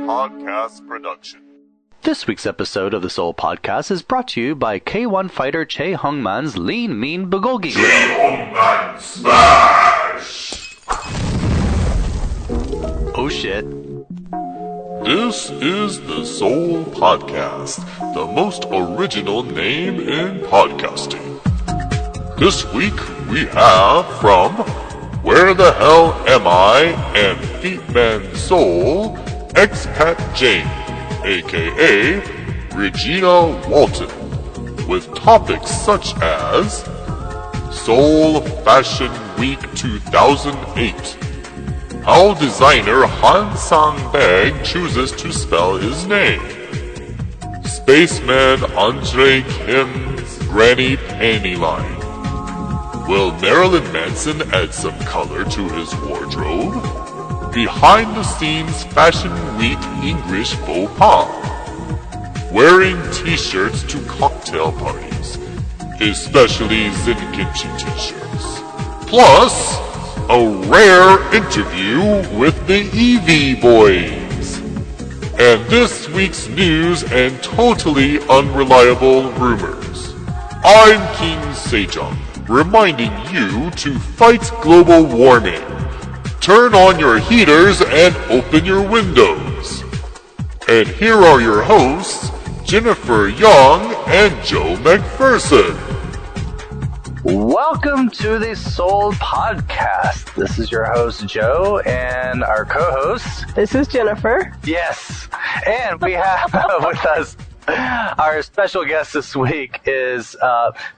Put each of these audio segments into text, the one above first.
Podcast production. This week's episode of the Seoul Podcast is brought to you by K1 fighter Chae Hungman's Lean Mean Bulgogi Grill. Hungman Smash! Oh shit. This is the Seoul Podcast, the most original name in podcasting. This week we have from Where the Hell Am I? And Feetman Seoul, Expat Jane, aka Regina Walton, with topics such as Seoul Fashion Week 2008, how designer Han Sang-baek chooses to spell his name, Spaceman Andre Kim's Granny Panty line, will Marilyn Manson add some color to his wardrobe? Behind-the-scenes Fashion Week English faux pas. Wearing t-shirts to cocktail parties, especially Zinkimchi t-shirts. Plus, a rare interview with the EV Boyz. And this week's news and totally unreliable rumors. I'm King Sejong, reminding you to fight global warming. Turn on your heaters and open your windows. And here are your hosts, Jennifer Young and Joe McPherson. Welcome to the Seoul Podcast. This is your host, Joe, and our co-host. This is Jennifer. Yes. And we have with us our special guest this week is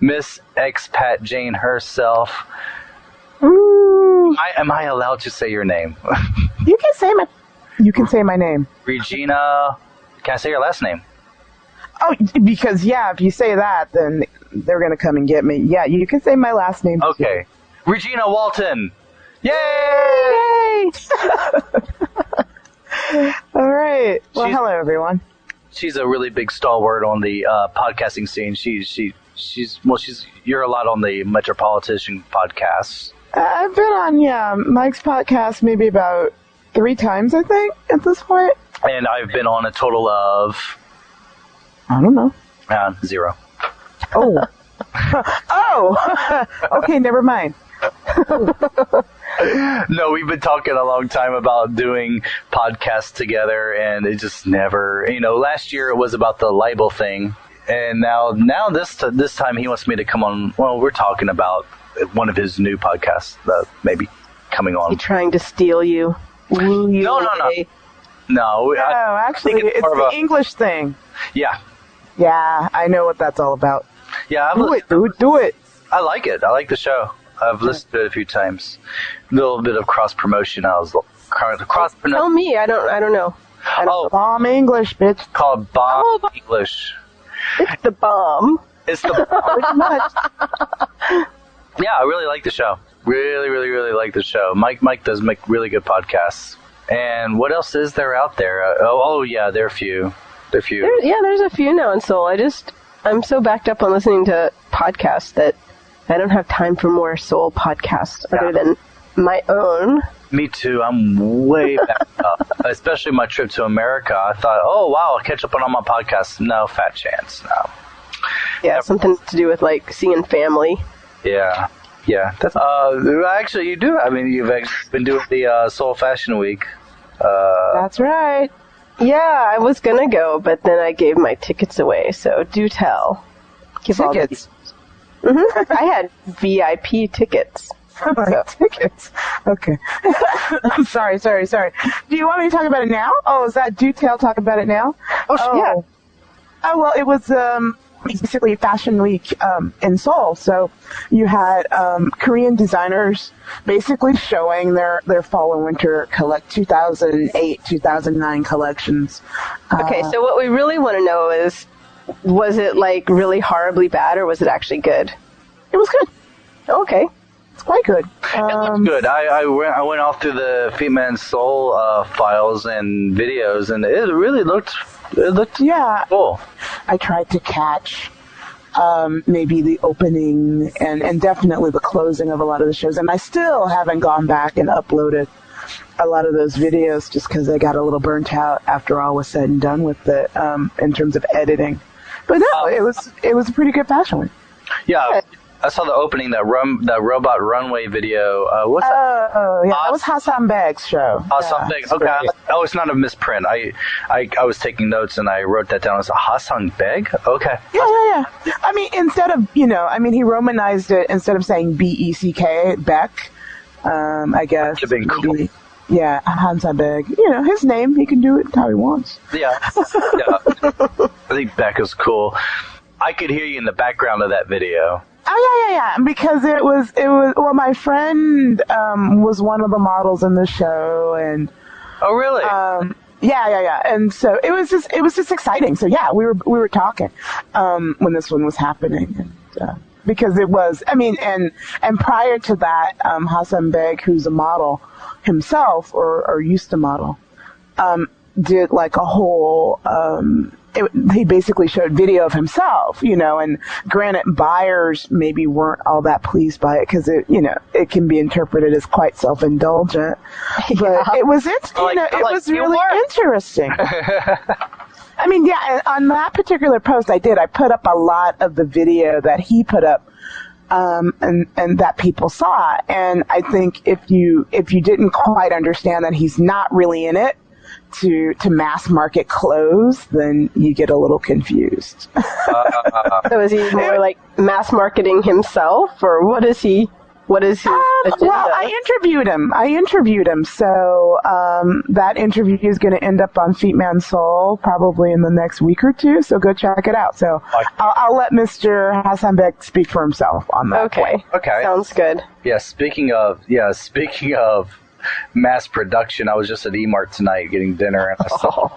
Miss Expat Jane herself. Am I allowed to say your name? You can say my name. Regina. Can I say your last name? Oh, because if you say that, then they're gonna come and get me. Yeah, you can say my last name. Okay. Too. Regina Walton. Yay! All right. Well, hello everyone. She's a really big stalwart on the podcasting scene. You're a lot on the Metropolitan podcast. I've been on Mike's podcast maybe about 3 times, I think, at this point. And I've been on a total of, I don't know, 0. Oh. Oh. Okay, never mind. No, we've been talking a long time about doing podcasts together, and it just never. Last year it was about the libel thing, and now this time he wants me to come on. Well, we're talking about one of his new podcasts that may be coming on. He's trying to steal you. Woo you. No. No, actually, it's the English thing. Yeah. Yeah, I know what that's all about. Yeah, Do it. I like it. I like the show. I've listened to it a few times. A little bit of cross promotion. Tell me. I don't know. Bomb English, bitch. Called Bomb English. It's the bomb. It's the bomb. Pretty much. Yeah, I really like the show. Really, really, really like the show. Mike does make really good podcasts. And what else is there out there? Yeah, there are a few. There's a few now in Seoul. I'm so backed up on listening to podcasts that I don't have time for more Seoul podcasts other than my own. Me too. I'm way backed up. Especially my trip to America. I thought, oh, wow, I'll catch up on all my podcasts. No, fat chance. No. Yeah, something to do with, seeing family. Yeah. That's, actually, you do. I mean, you've been doing the Seoul Fashion Week. That's right. Yeah, I was going to go, but then I gave my tickets away, so do tell. Tickets? I had VIP tickets. Tickets? Okay. I'm sorry. Do you want me to talk about it now? Oh, is that do talk about it now? Oh, yeah. Oh, well, it was basically Fashion Week in Seoul. So you had Korean designers basically showing their fall and winter 2008, 2009 collections. Okay, so what we really want to know is, was it really horribly bad, or was it actually good? It was good. Okay. It's quite good. It looks good. I went off through the Feetman Seoul files and videos, and it really looked cool. I tried to catch maybe the opening and definitely the closing of a lot of the shows. And I still haven't gone back and uploaded a lot of those videos just because I got a little burnt out after all was said and done with it in terms of editing. But no, it was a pretty good fashion week. Yeah, I saw the opening, that robot runway video. What's that? Oh, yeah, that was Hassan Beg's show. Hassan Beg. Okay. Oh, it's not a misprint. I was taking notes and I wrote that down. It's Hassan Beg? Okay. Yeah. I mean, instead of, he romanized it instead of saying B-E-C-K, Beck, I guess. Would have been cool. Yeah, Hassan Beg. His name, he can do it how he wants. Yeah. I think Beck is cool. I could hear you in the background of that video. Oh, yeah. Because it was, well, my friend, was one of the models in the show and. Oh, really? Yeah. And so it was just exciting. So yeah, we were talking, when this one was happening. And, because it was, and prior to that, Hassan Beg, who's a model himself or used to model, did like a whole, he basically showed video of himself, and granted buyers maybe weren't all that pleased by it because it can be interpreted as quite self-indulgent, but it was, it was really interesting. Yeah, on that particular post I put up a lot of the video that he put up, and that people saw. And I think if you didn't quite understand that he's not really in it to mass market clothes, then you get a little confused. So is he more like mass marketing himself, or what is he? What is his agenda? Well, I interviewed him. So that interview is going to end up on Feet Man Soul probably in the next week or two. So go check it out. So I'll let Mr. Hassan Beg speak for himself on that. Okay. Sounds good. Yeah. Speaking of mass production, I was just at E-Mart tonight getting dinner, and I saw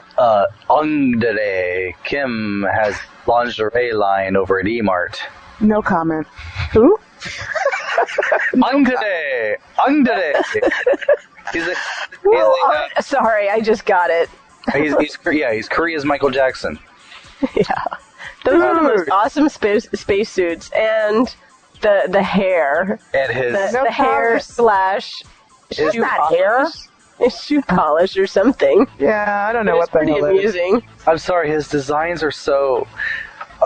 Andre Kim has lingerie line over at E-Mart. No comment. Who? Andre. Sorry, I just got it. He's Korea's Michael Jackson. Yeah, those are the most awesome space suits, and the hair, and the hair slash shoe polish. Hair? Shoe polish or something. Yeah, I don't know what the hell it is. Amusing. I'm sorry, his designs are so. Okay.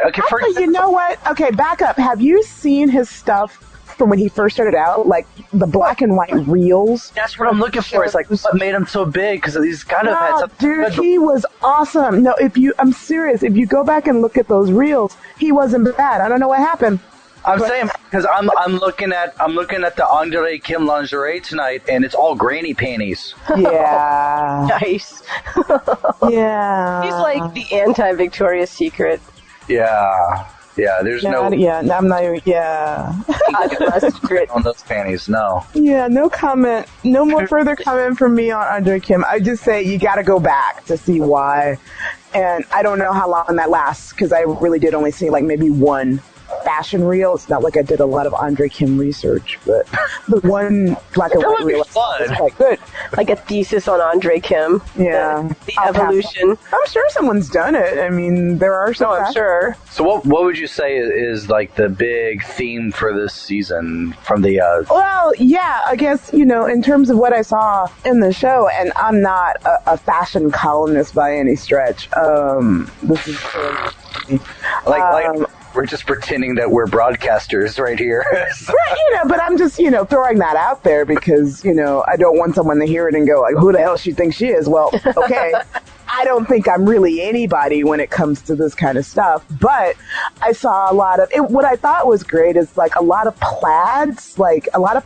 Actually, you know what? Okay, back up. Have you seen his stuff from when he first started out? Like the black and white reels? That's what I'm looking for. It's like, what made him so big? Because he's kind of had some. Dude, he was awesome. No, I'm serious. If you go back and look at those reels, he wasn't bad. I don't know what happened. I'm saying because I'm looking at the Andre Kim lingerie tonight, and it's all granny panties. Yeah. Nice. Yeah. He's like the anti-Victoria's Secret. Yeah. There's no. Yeah, I'm not even. Yeah. On those panties, no. Yeah, no comment. No more further comment from me on Andre Kim. I just say you got to go back to see why, and I don't know how long that lasts because I really did only see like maybe one fashion reel. It's not like I did a lot of Andre Kim research, but the one black and white reel was quite good. Like a thesis on Andre Kim. Yeah. The evolution. I'm sure someone's done it. I mean, there are some. I'm sure. So what would you say is like the big theme for this season from the... Well, yeah, I guess, in terms of what I saw in the show, and I'm not a fashion columnist by any stretch. This is... we're just pretending that we're broadcasters right here. Right, but I'm just, throwing that out there because, I don't want someone to hear it and go like, who the hell she thinks she is? Well, okay, I don't think I'm really anybody when it comes to this kind of stuff, but I saw a lot of it. What I thought was great is like a lot of plaids, I like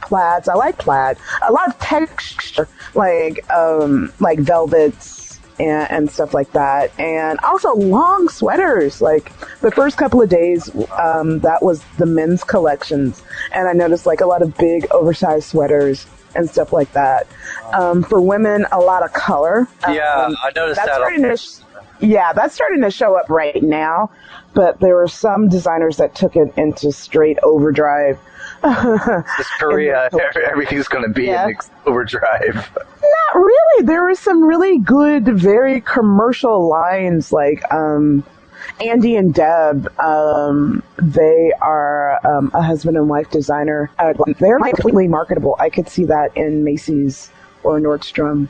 plaid, a lot of texture, like velvets, and stuff like that, and also long sweaters. Like the first couple of days, that was the men's collections, and I noticed like a lot of big oversized sweaters and stuff like that. For women, a lot of color. I noticed that. That's starting to show up right now, but there were some designers that took it into straight overdrive. This Korea, everything's going to be in overdrive. Not really. There were some really good, very commercial lines like Andy and Deb, they are a husband and wife designer. They're completely marketable. I could see that in Macy's or Nordstrom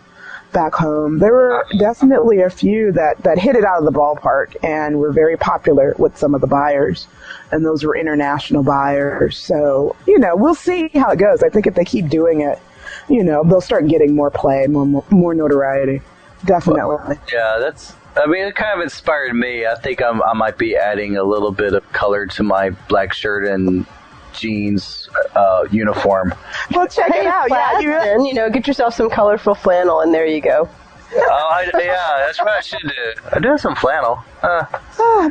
back home. There were definitely a few that hit it out of the ballpark and were very popular with some of the buyers. And those were international buyers. So, we'll see how it goes. I think if they keep doing it, they'll start getting more play, more notoriety. Definitely. Yeah, it kind of inspired me. I think I might be adding a little bit of color to my black shirt and jeans uniform. Well, check it out. Yeah, get yourself some colorful flannel, and there you go. Yeah, that's what I should do. I do have some flannel.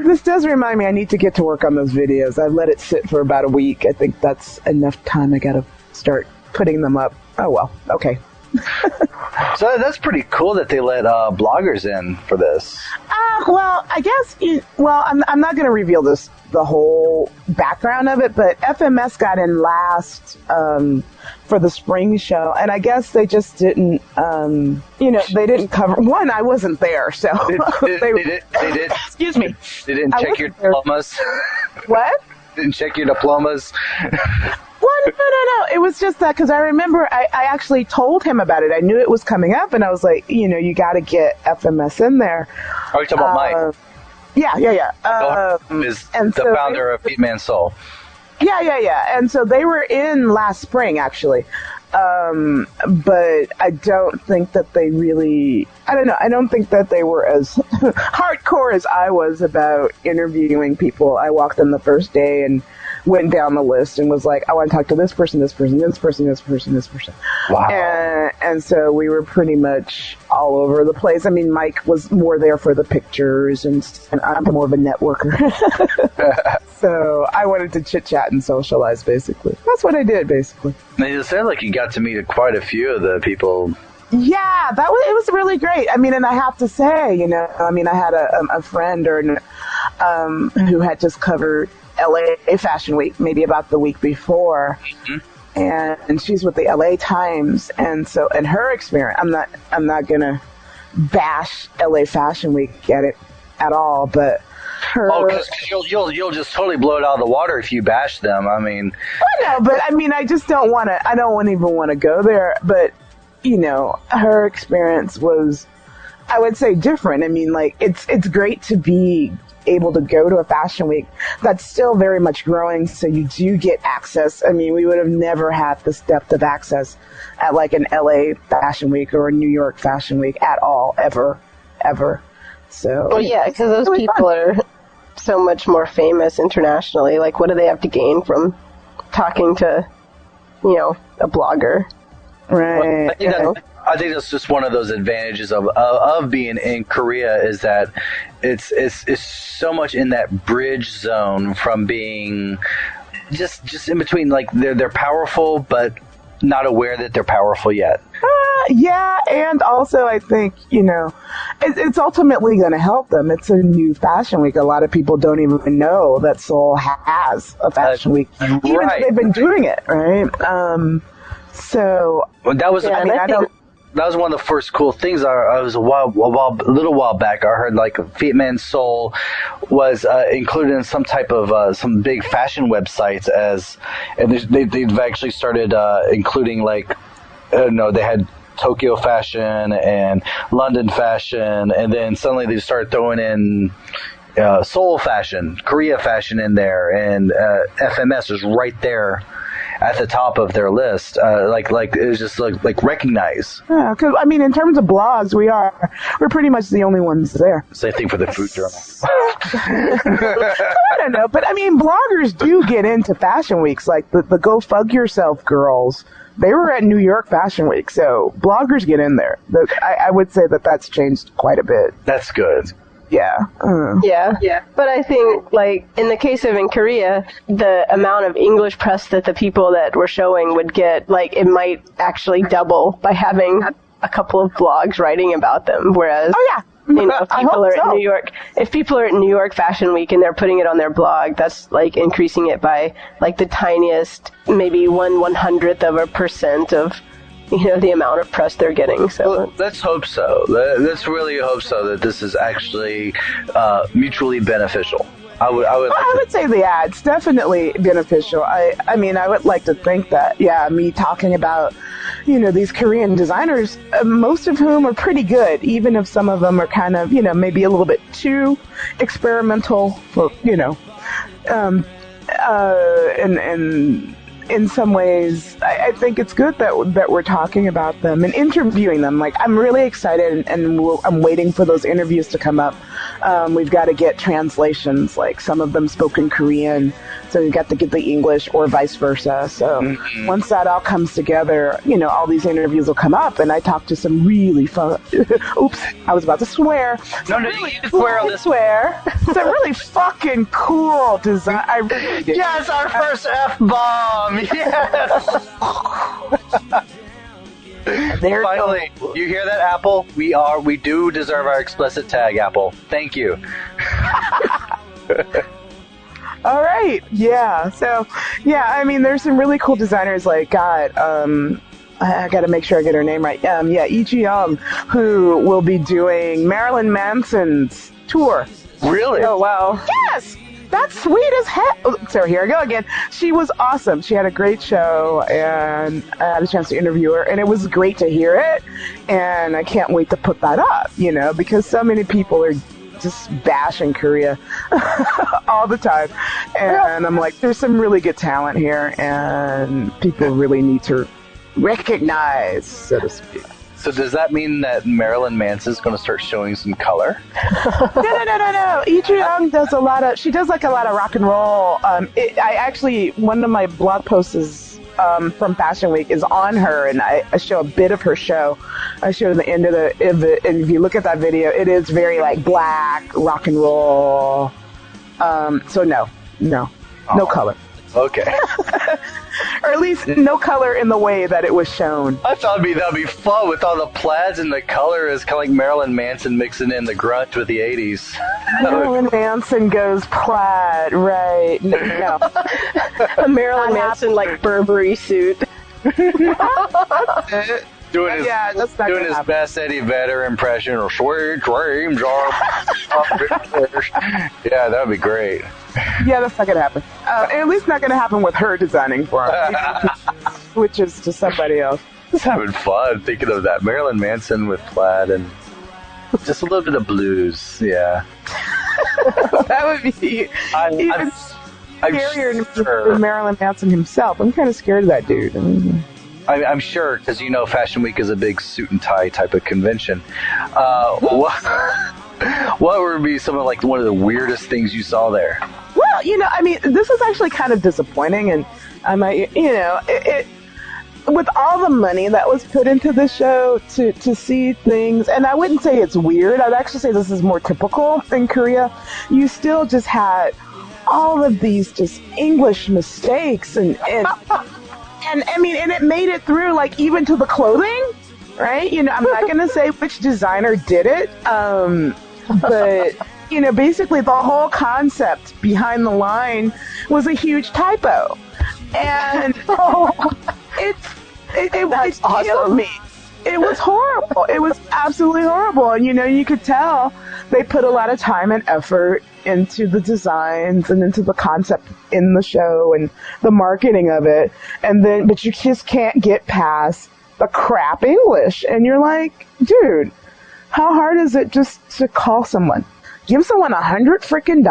This does remind me I need to get to work on those videos. I let it sit for about a week. I think that's enough time. I got to start putting them up. Oh, well. Okay. So that's pretty cool that they let bloggers in for this. Well, I guess, I'm not going to reveal the whole background of it, but FMS got in last for the spring show, and I guess they just didn't, they didn't cover. One, I wasn't there, so they did. Excuse me. They didn't check your diplomas. What? Didn't check your diplomas. Well, no. It was just that because I remember I actually told him about it. I knew it was coming up, and I was like, you got to get FMS in there. Are you talking about Mike? Yeah. Is the founder of Feet Man Soul. Yeah. And so they were in last spring, actually. But I don't think that they really, I don't know, I don't think that they were as hardcore as I was about interviewing people. I walked in the first day and went down the list and was like, I want to talk to this person, this person, this person, this person, this person. Wow. And so we were pretty much all over the place. I mean, Mike was more there for the pictures, and I'm more of a networker. So I wanted to chit-chat and socialize, basically. That's what I did, basically. It sounds like you got to meet quite a few of the people. Yeah, it was really great. I mean, and I have to say, I had a friend who had just covered LA Fashion Week, maybe about the week before. Mm-hmm. And she's with the LA Times, and so in her experience, I'm not gonna bash LA Fashion Week at all, but her. Oh, because you'll just totally blow it out of the water if you bash them. I mean, I know, but I mean, I just don't want to. I don't even want to go there. But her experience was, I would say, different. I mean, like it's great to be able to go to a fashion week that's still very much growing, so you do get access. I mean, we would have never had this depth of access at like an LA Fashion Week or a New York Fashion Week at all, ever. So, well, yeah, because those people are so much more famous internationally. Like, what do they have to gain from talking to, a blogger? Right. Well, I think that's just one of those advantages of being in Korea, is that it's so much in that bridge zone from being just in between. Like they're powerful, but not aware that they're powerful yet. Yeah, and also I think it's ultimately going to help them. It's a new fashion week. A lot of people don't even know that Seoul has a fashion week, even though they've been doing it, right? So that was. That was one of the first cool things. I was a little while back. I heard like Feet Man Soul was included in some type of some big fashion websites and they've actually started including like they had Tokyo fashion and London fashion, and then suddenly they started throwing in Seoul fashion, Korea fashion in there, and FMS was right there at the top of their list. Like it was just like recognize. Yeah, because I mean, in terms of blogs, we're pretty much the only ones there. Same thing for the Food Journal. I don't know, but I mean, bloggers do get into fashion weeks, like the Go Fug Yourself girls. They were at New York Fashion Week, so bloggers get in there. I would say that's changed quite a bit. That's good. Yeah. Yeah. But I think, like, in the case of in Korea, the amount of English press that the people that were showing would get, like, it might actually double by having a couple of blogs writing about them. Whereas, if people are at New York Fashion Week and they're putting it on their blog, that's, like, increasing it by, like, the tiniest, maybe 1/100th of a percent of the amount of press they're getting. So well, let's hope so. Let's really hope so that this is actually mutually beneficial. I would say it's definitely beneficial. I mean, I would like to think that, me talking about, these Korean designers, most of whom are pretty good, even if some of them are kind of, maybe a little bit too experimental for, and in some ways, I think it's good that we're talking about them and interviewing them. Like, I'm really excited, and I'm waiting for those interviews to come up. We've got to get translations, like some of them spoke in Korean, so we've got to get the English or vice versa. So once that all comes together, all these interviews will come up, and I talked to some really fun. Oops, I was about to swear. No, really you swear on this. Swear. It's a really fucking cool design. Yes, our first F-bomb. Yes. Finally, you hear that, Apple? We do deserve our explicit tag, Apple. Thank you. All right. Yeah. So, I mean, there's some really cool designers like, God, I got to make sure I get her name right. Lee Ji-young, who will be doing Marilyn Manson's tour. Really? Oh, wow. Yes! That's sweet as heck. Oh, so here I go again. She was awesome. She had a great show, and I had a chance to interview her, and it was great to hear it, and I can't wait to put that up, because so many people are just bashing Korea all the time, and I'm like, there's some really good talent here, and people really need to recognize, so to speak. So does that mean that Marilyn Manson's going to start showing some color? No. Lee Ji-young does a lot of rock and roll. One of my blog posts is, from Fashion Week is on her, and I show a bit of her show. I show the end of it, and if you look at that video, it is very like black rock and roll. So no color. Okay. Or at least no color in the way that it was shown. I thought that'd be fun with all the plaids and the color is kind of like Marilyn Manson mixing in the grunge with the 80s. Marilyn Manson goes plaid, right? No. A Marilyn Manson like Burberry suit. Doing his best Eddie Vedder impression of sweet dreams are. Yeah, that would be great. Yeah, that's not going to happen. At least not going to happen with her designing for him. Switches to somebody else. Just having fun thinking of that. Marilyn Manson with plaid and just a little bit of blues. Yeah. That would be even scarier than Marilyn Manson himself. I'm kind of scared of that dude. I'm sure, because Fashion Week is a big suit and tie type of convention. What would be some of one of the weirdest things you saw there? Well, I mean, this is actually kind of disappointing, and I might, it with all the money that was put into the show to see things, and I wouldn't say it's weird. I'd actually say this is more typical in Korea. You still just had all of these just English mistakes, and I mean, and it made it through even to the clothing, right? I'm not going to say which designer did it, but basically the whole concept behind the line was a huge typo, and it awesome. killed me. It was horrible. It was absolutely horrible. And, you could tell they put a lot of time and effort into the designs and into the concept in the show and the marketing of it. But you just can't get past the crap English. And you're like, dude, how hard is it just to call someone? Give someone $100 freaking,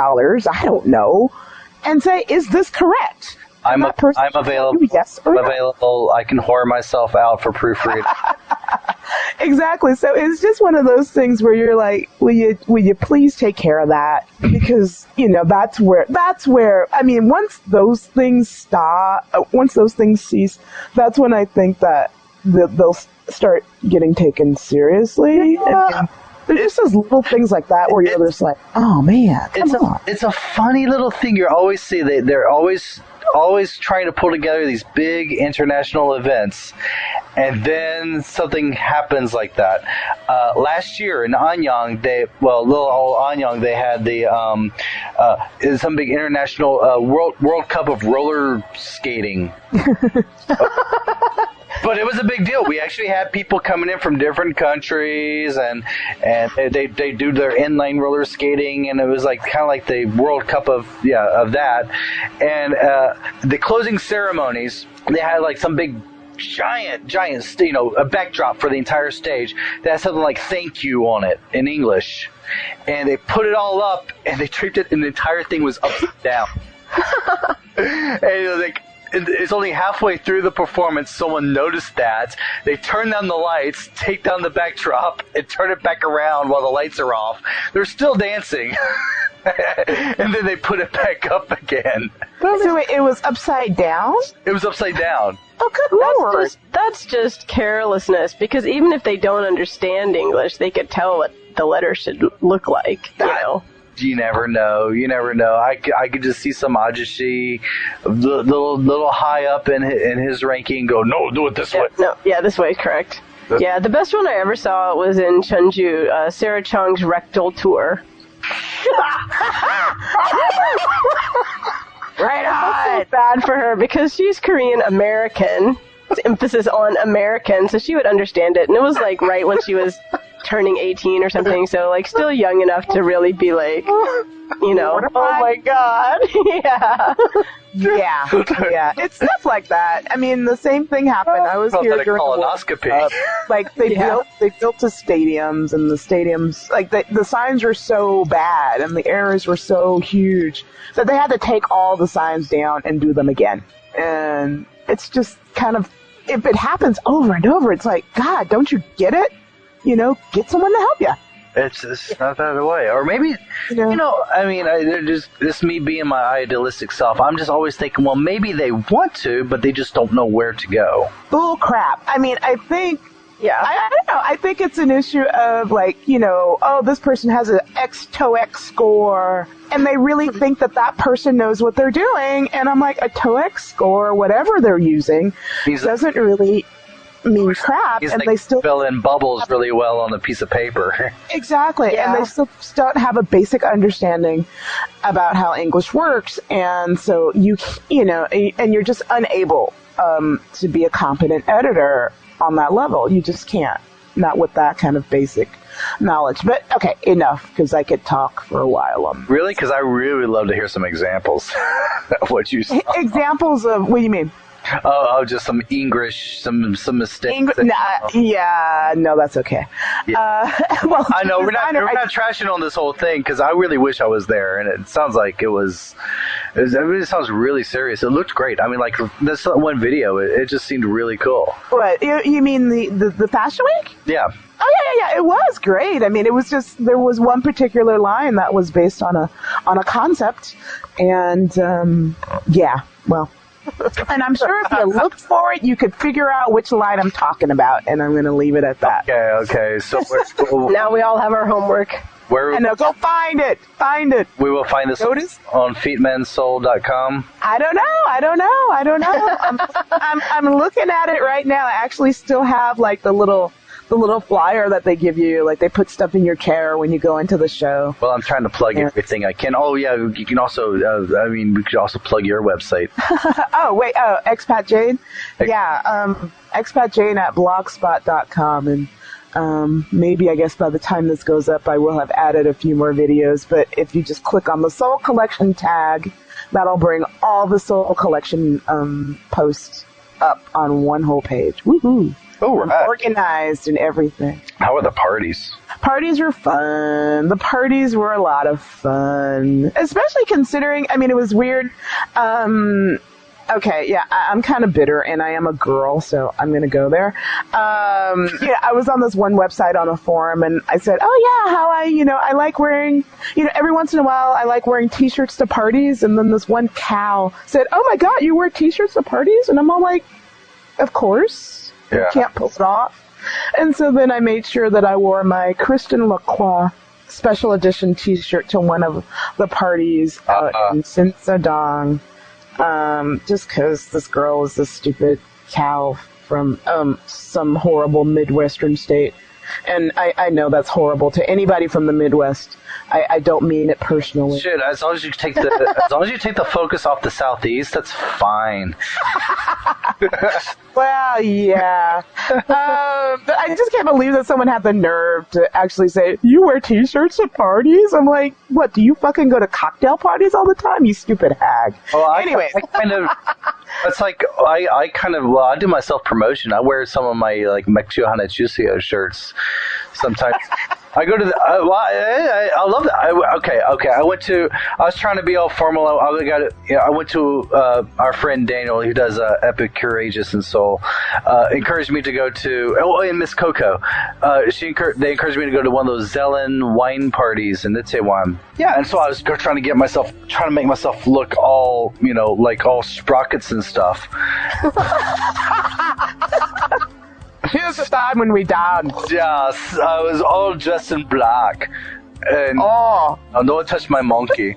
I don't know, and say, is this correct? I'm available. Yes or no? Available. I can whore myself out for proofreading. Exactly. So it's just one of those things where you're like, will you please take care of that? Because that's where I mean, once those things cease, that's when I think that they'll start getting taken seriously. Yeah. There's just those little things like that where you're just like, oh man, come on. It's a funny little thing. You always see they're always trying to pull together these big international events, and then something happens like that. Last year in Anyang, little old Anyang, they had some big international World Cup of roller skating. But it was a big deal. We actually had people coming in from different countries, and they do their inline roller skating, and it was like kind of like the World Cup of that. And the closing ceremonies, they had like some big giant, a backdrop for the entire stage that had something like "thank you" on it in English, and they put it all up, and they draped it, and the entire thing was upside down. And it was like, it's only halfway through the performance, someone noticed that. They turn down the lights, take down the backdrop, and turn it back around while the lights are off. They're still dancing. And then they put it back up again. So it was upside down? It was upside down. Oh, good lord. That's just carelessness, because even if they don't understand English, they could tell what the letter should look like, you know. You never know. I could just see some ajushi, little high up in his ranking, go, no, do it this way. This way is correct. Yeah, the best one I ever saw was in Cheonju, Sarah Chung's rectal tour. Right on. So bad for her because she's Korean American. It's emphasis on American, so she would understand it. And it was like right when she was turning 18 or something, so like still young enough to really be like, you know, oh my god. Yeah. It's stuff like that. I mean, the same thing happened. I was here during colonoscopy. Like they built the stadiums, and the stadiums, like the signs were so bad and the errors were so huge that they had to take all the signs down and do them again. And it's just kind of, if it happens over and over, it's like, God, don't you get it? You know, get someone to help you. It's not that way. Or maybe, I mean, just me being my idealistic self, I'm just always thinking, well, maybe they want to, but they just don't know where to go. Bull crap. I mean, I think, I don't know. I think it's an issue of like, this person has an X TOEIC score, and they really think that person knows what they're doing. And I'm like, a TOEIC score, whatever they're using, doesn't really mean crap, and they still fill in bubbles really well on a piece of paper. Exactly, and they still don't have a basic understanding about how English works, and so and you're just unable to be a competent editor on that level. You just can't, not with that kind of basic knowledge. But okay, enough, because I could talk for a while. Really? Because I really would love to hear some examples of what you saw. Examples of, what do you mean? Oh, just some English, some mistakes. No, that's okay. Yeah. Well, I know we're not trashing on this whole thing, because I really wish I was there, and it sounds like it sounds really serious. It looked great. I mean, like this one video, it just seemed really cool. What, you mean the Fashion Week? Yeah. Oh yeah, it was great. I mean, it was just, there was one particular line that was based on a concept, and and I'm sure if you looked for it, you could figure out which line I'm talking about, and I'm going to leave it at that. Okay. So now we all have our homework. Go find it. We will find this on feetmensoul.com. I don't know. I'm looking at it right now. I actually still have like the little flyer that they give you, like they put stuff in your chair when you go into the show. Well, I'm trying to plug everything I can. Oh yeah, you can also, we could also plug your website. Expat Jane? Expat Jane at blogspot.com, and maybe, I guess by the time this goes up, I will have added a few more videos, but if you just click on the Soul Collection tag, that'll bring all the Soul Collection posts up on one whole page. Woohoo! Oh, right. Organized and everything. How were the parties? Parties were fun. The parties were a lot of fun, especially considering, I mean, it was weird. I'm kind of bitter, and I am a girl, so I'm going to go there. I was on this one website on a forum, and I said, how I like wearing, every once in a while, I like wearing T-shirts to parties, and then this one cow said, oh my God, you wear T-shirts to parties? And I'm all like, of course. Yeah. Can't pull it off. And so then I made sure that I wore my Kristen Lacroix special edition T-shirt to one of the parties out in Sinsadong. Just because this girl is this stupid cow from some horrible Midwestern state. And I know that's horrible to anybody from the Midwest. I don't mean it personally. Shit, as long as you take the focus off the Southeast, that's fine. Well, yeah. But I just can't believe that someone had the nerve to actually say, you wear t-shirts at parties? I'm like, what, do you fucking go to cocktail parties all the time, you stupid hag? Well, Anyway. It's like, I do my self-promotion. I wear some of my, like, Mekshio Hanachusio shirts sometimes. I go to the, I love that. I was trying to be all formal. I went to our friend Daniel, who does Epic Courageous in Seoul, encouraged me to go to, and Miss Coco, they encouraged me to go to one of those Zelen wine parties in Itaewon. Yeah, and so I was trying to make myself look all, like all sprockets and stuff. Here's the time when we danced. Yes, I was all dressed in black. And don't touch my monkey.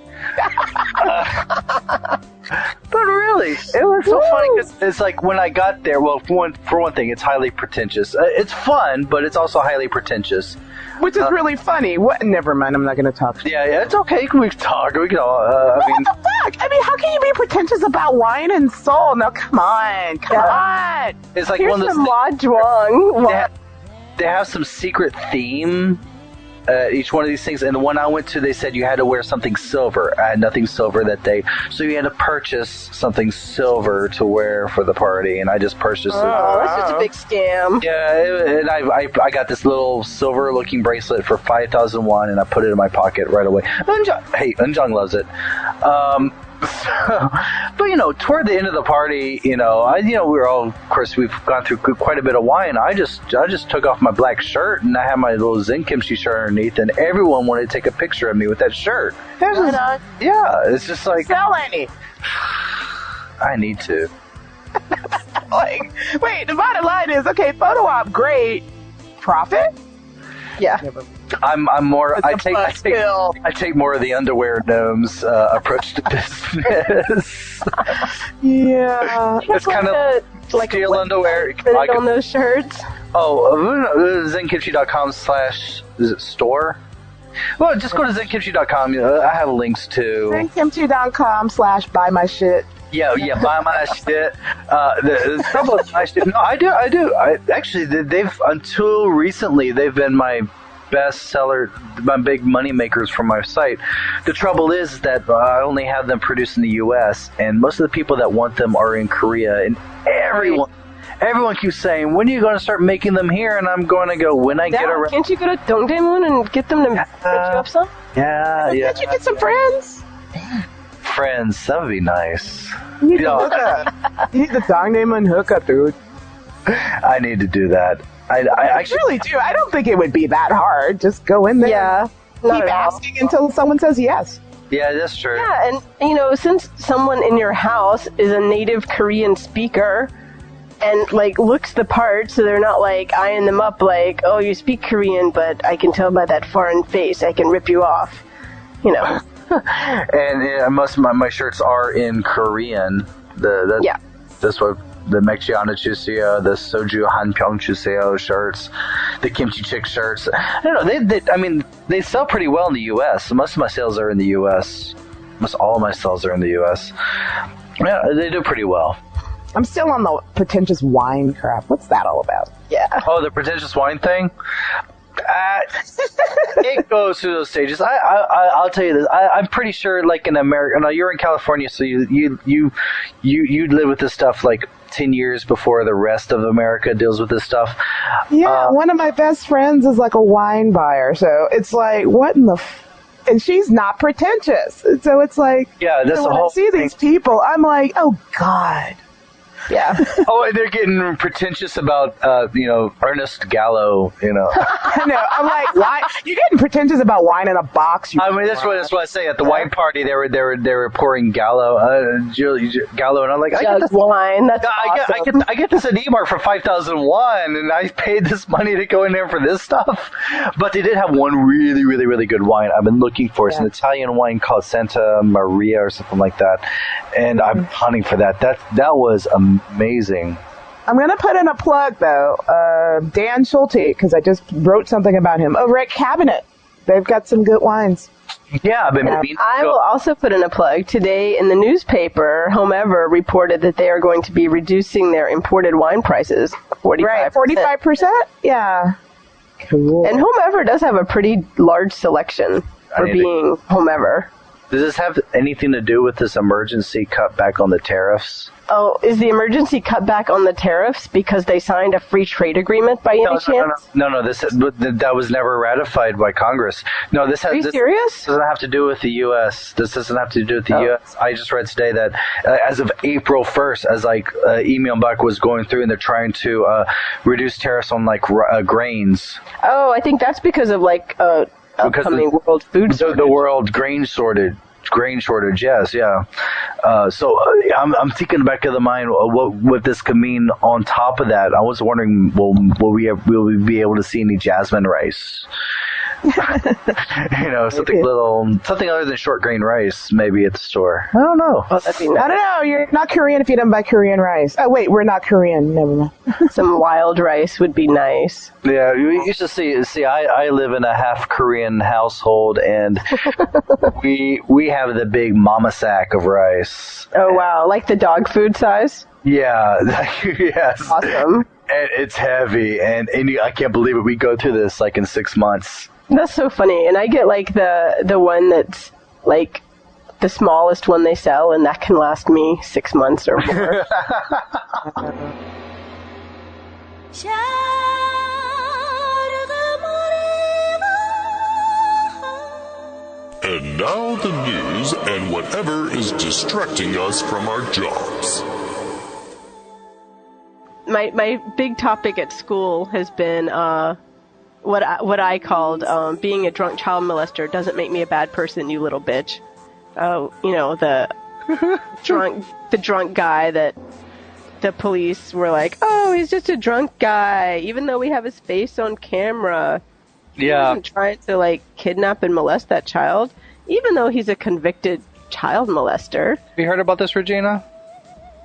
But really, it was so funny because it's like when I got there, well, for one thing, it's highly pretentious. It's fun, but it's also highly pretentious. Which is really funny. What? Never mind, I'm not going to talk. Yeah, it's okay. We can talk. We can all, what the fuck? I mean, how can you be pretentious about wine and soul? No, come on. It's like here's one of those some Mahjong. They have some secret theme. Each one of these things, and the one I went to, they said you had to wear something silver. I had nothing silver that day, so you had to purchase something silver to wear for the party, and I just purchased it. Oh, that's just a big scam. Yeah, and I got this little silver-looking bracelet for 5,000 won, and I put it in my pocket right away. Eunjung loves it. But toward the end of the party, we were all, of course, we've gone through quite a bit of wine. I just took off my black shirt and I had my little Zen Kimchi shirt underneath, and everyone wanted to take a picture of me with that shirt. Yeah, it's just like, sell any. I need to. Like, wait, the bottom line is, okay, photo op, great. Profit? Yeah. I'm more. I take more of the underwear gnomes approach to business. Yeah, it's kind of like steel underwear. On those shirts. Zenkimchi.com / is it store? Well, just go to zenkimchi.com. I have links to zenkimchi.com / buy my shit. Yeah, buy my shit. There's a couple of nice shit. No, I do. Actually, until recently, they've been my best seller, my big money makers for my site. The trouble is that I only have them produced in the U.S., and most of the people that want them are in Korea, and everyone keeps saying, when are you going to start making them here? And I'm going to go, when I get around. Can't you go to Dongdaemun and get them to print you up some? Yeah. Can't you get some friends? Friends, that would be nice. You need the Dongdaemun hookup, dude. I need to do that. I really do. I don't think it would be that hard. Just go in there. Yeah. Keep asking until someone says yes. Yeah, that's true. Yeah, and since someone in your house is a native Korean speaker and looks the part, so they're not eyeing them up oh, you speak Korean, but I can tell by that foreign face I can rip you off. And most of my shirts are in Korean. That's what the Mekchiana Chuseo, the Soju Hanpyeong Chuseo shirts, the Kimchi Chick shirts. I don't know. They sell pretty well in the U.S. Most of my sales are in the U.S. Almost all of my sales are in the U.S. Yeah, they do pretty well. I'm still on the pretentious wine crap. What's that all about? Yeah. Oh, the pretentious wine thing? It goes through those stages. I'll tell you this. I'm pretty sure, in America. No, you're in California, so you live with this stuff 10 years before the rest of America deals with this stuff. Yeah, one of my best friends is a wine buyer, so it's what in the. And she's not pretentious, so it's yeah. That's so the when whole I see thing. these people, I'm oh God. Yeah. Oh, they're getting pretentious about, Ernest Gallo, No, I'm why? You're getting pretentious about wine in a box. That's what I say. At the wine party, they were pouring Gallo, Gallo, and I'm I get this wine. That's awesome. I get this at Emar for 5,000 won, and I paid this money to go in there for this stuff. But they did have one really, really, really good wine I've been looking for. It's an Italian wine called Santa Maria or something like that, and I'm hunting for that. That was amazing. I'm going to put in a plug, though. Dan Schulte, because I just wrote something about him over at Cabinet. They've got some good wines. Yeah, but I will also put in a plug. Today in the newspaper, Homever reported that they are going to be reducing their imported wine prices 45%. Right, 45%? Yeah. Cool. And Homever does have a pretty large selection for being Homever. Does this have anything to do with this emergency cutback on the tariffs? Oh, is the emergency cutback on the tariffs because they signed a free trade agreement by any chance? No. That was never ratified by Congress. No, this has. Are you serious? This doesn't have to do with the U.S. This doesn't have to do with the U.S. I just read today that as of April 1st, as email back was going through, and they're trying to reduce tariffs on grains. Oh, I think that's because of upcoming world food shortage. The world grain shortage, yes, yeah. So I'm thinking back of the mind what this could mean on top of that. I was wondering, will we be able to see any jasmine rice? Something other than short grain rice, maybe at the store. I don't know. Oh, that'd be nice. I don't know. You're not Korean if you don't buy Korean rice. Oh, wait, we're not Korean. Never mind. Some wild rice would be nice. Yeah, you used to see. I live in a half Korean household, and we have the big mama sack of rice. Oh wow, like the dog food size? Yeah, yes. Awesome. And it's heavy, and I can't believe it. We go through this in 6 months. That's so funny. And I get the one that's the smallest one they sell, and that can last me 6 months or more. And now the news and whatever is distracting us from our jobs. My big topic at school has been what I called being a drunk child molester doesn't make me a bad person, you little bitch. The drunk guy that the police were like, oh, he's just a drunk guy, even though we have his face on camera. He wasn't trying to kidnap and molest that child, even though he's a convicted child molester. Have you heard about this, Regina?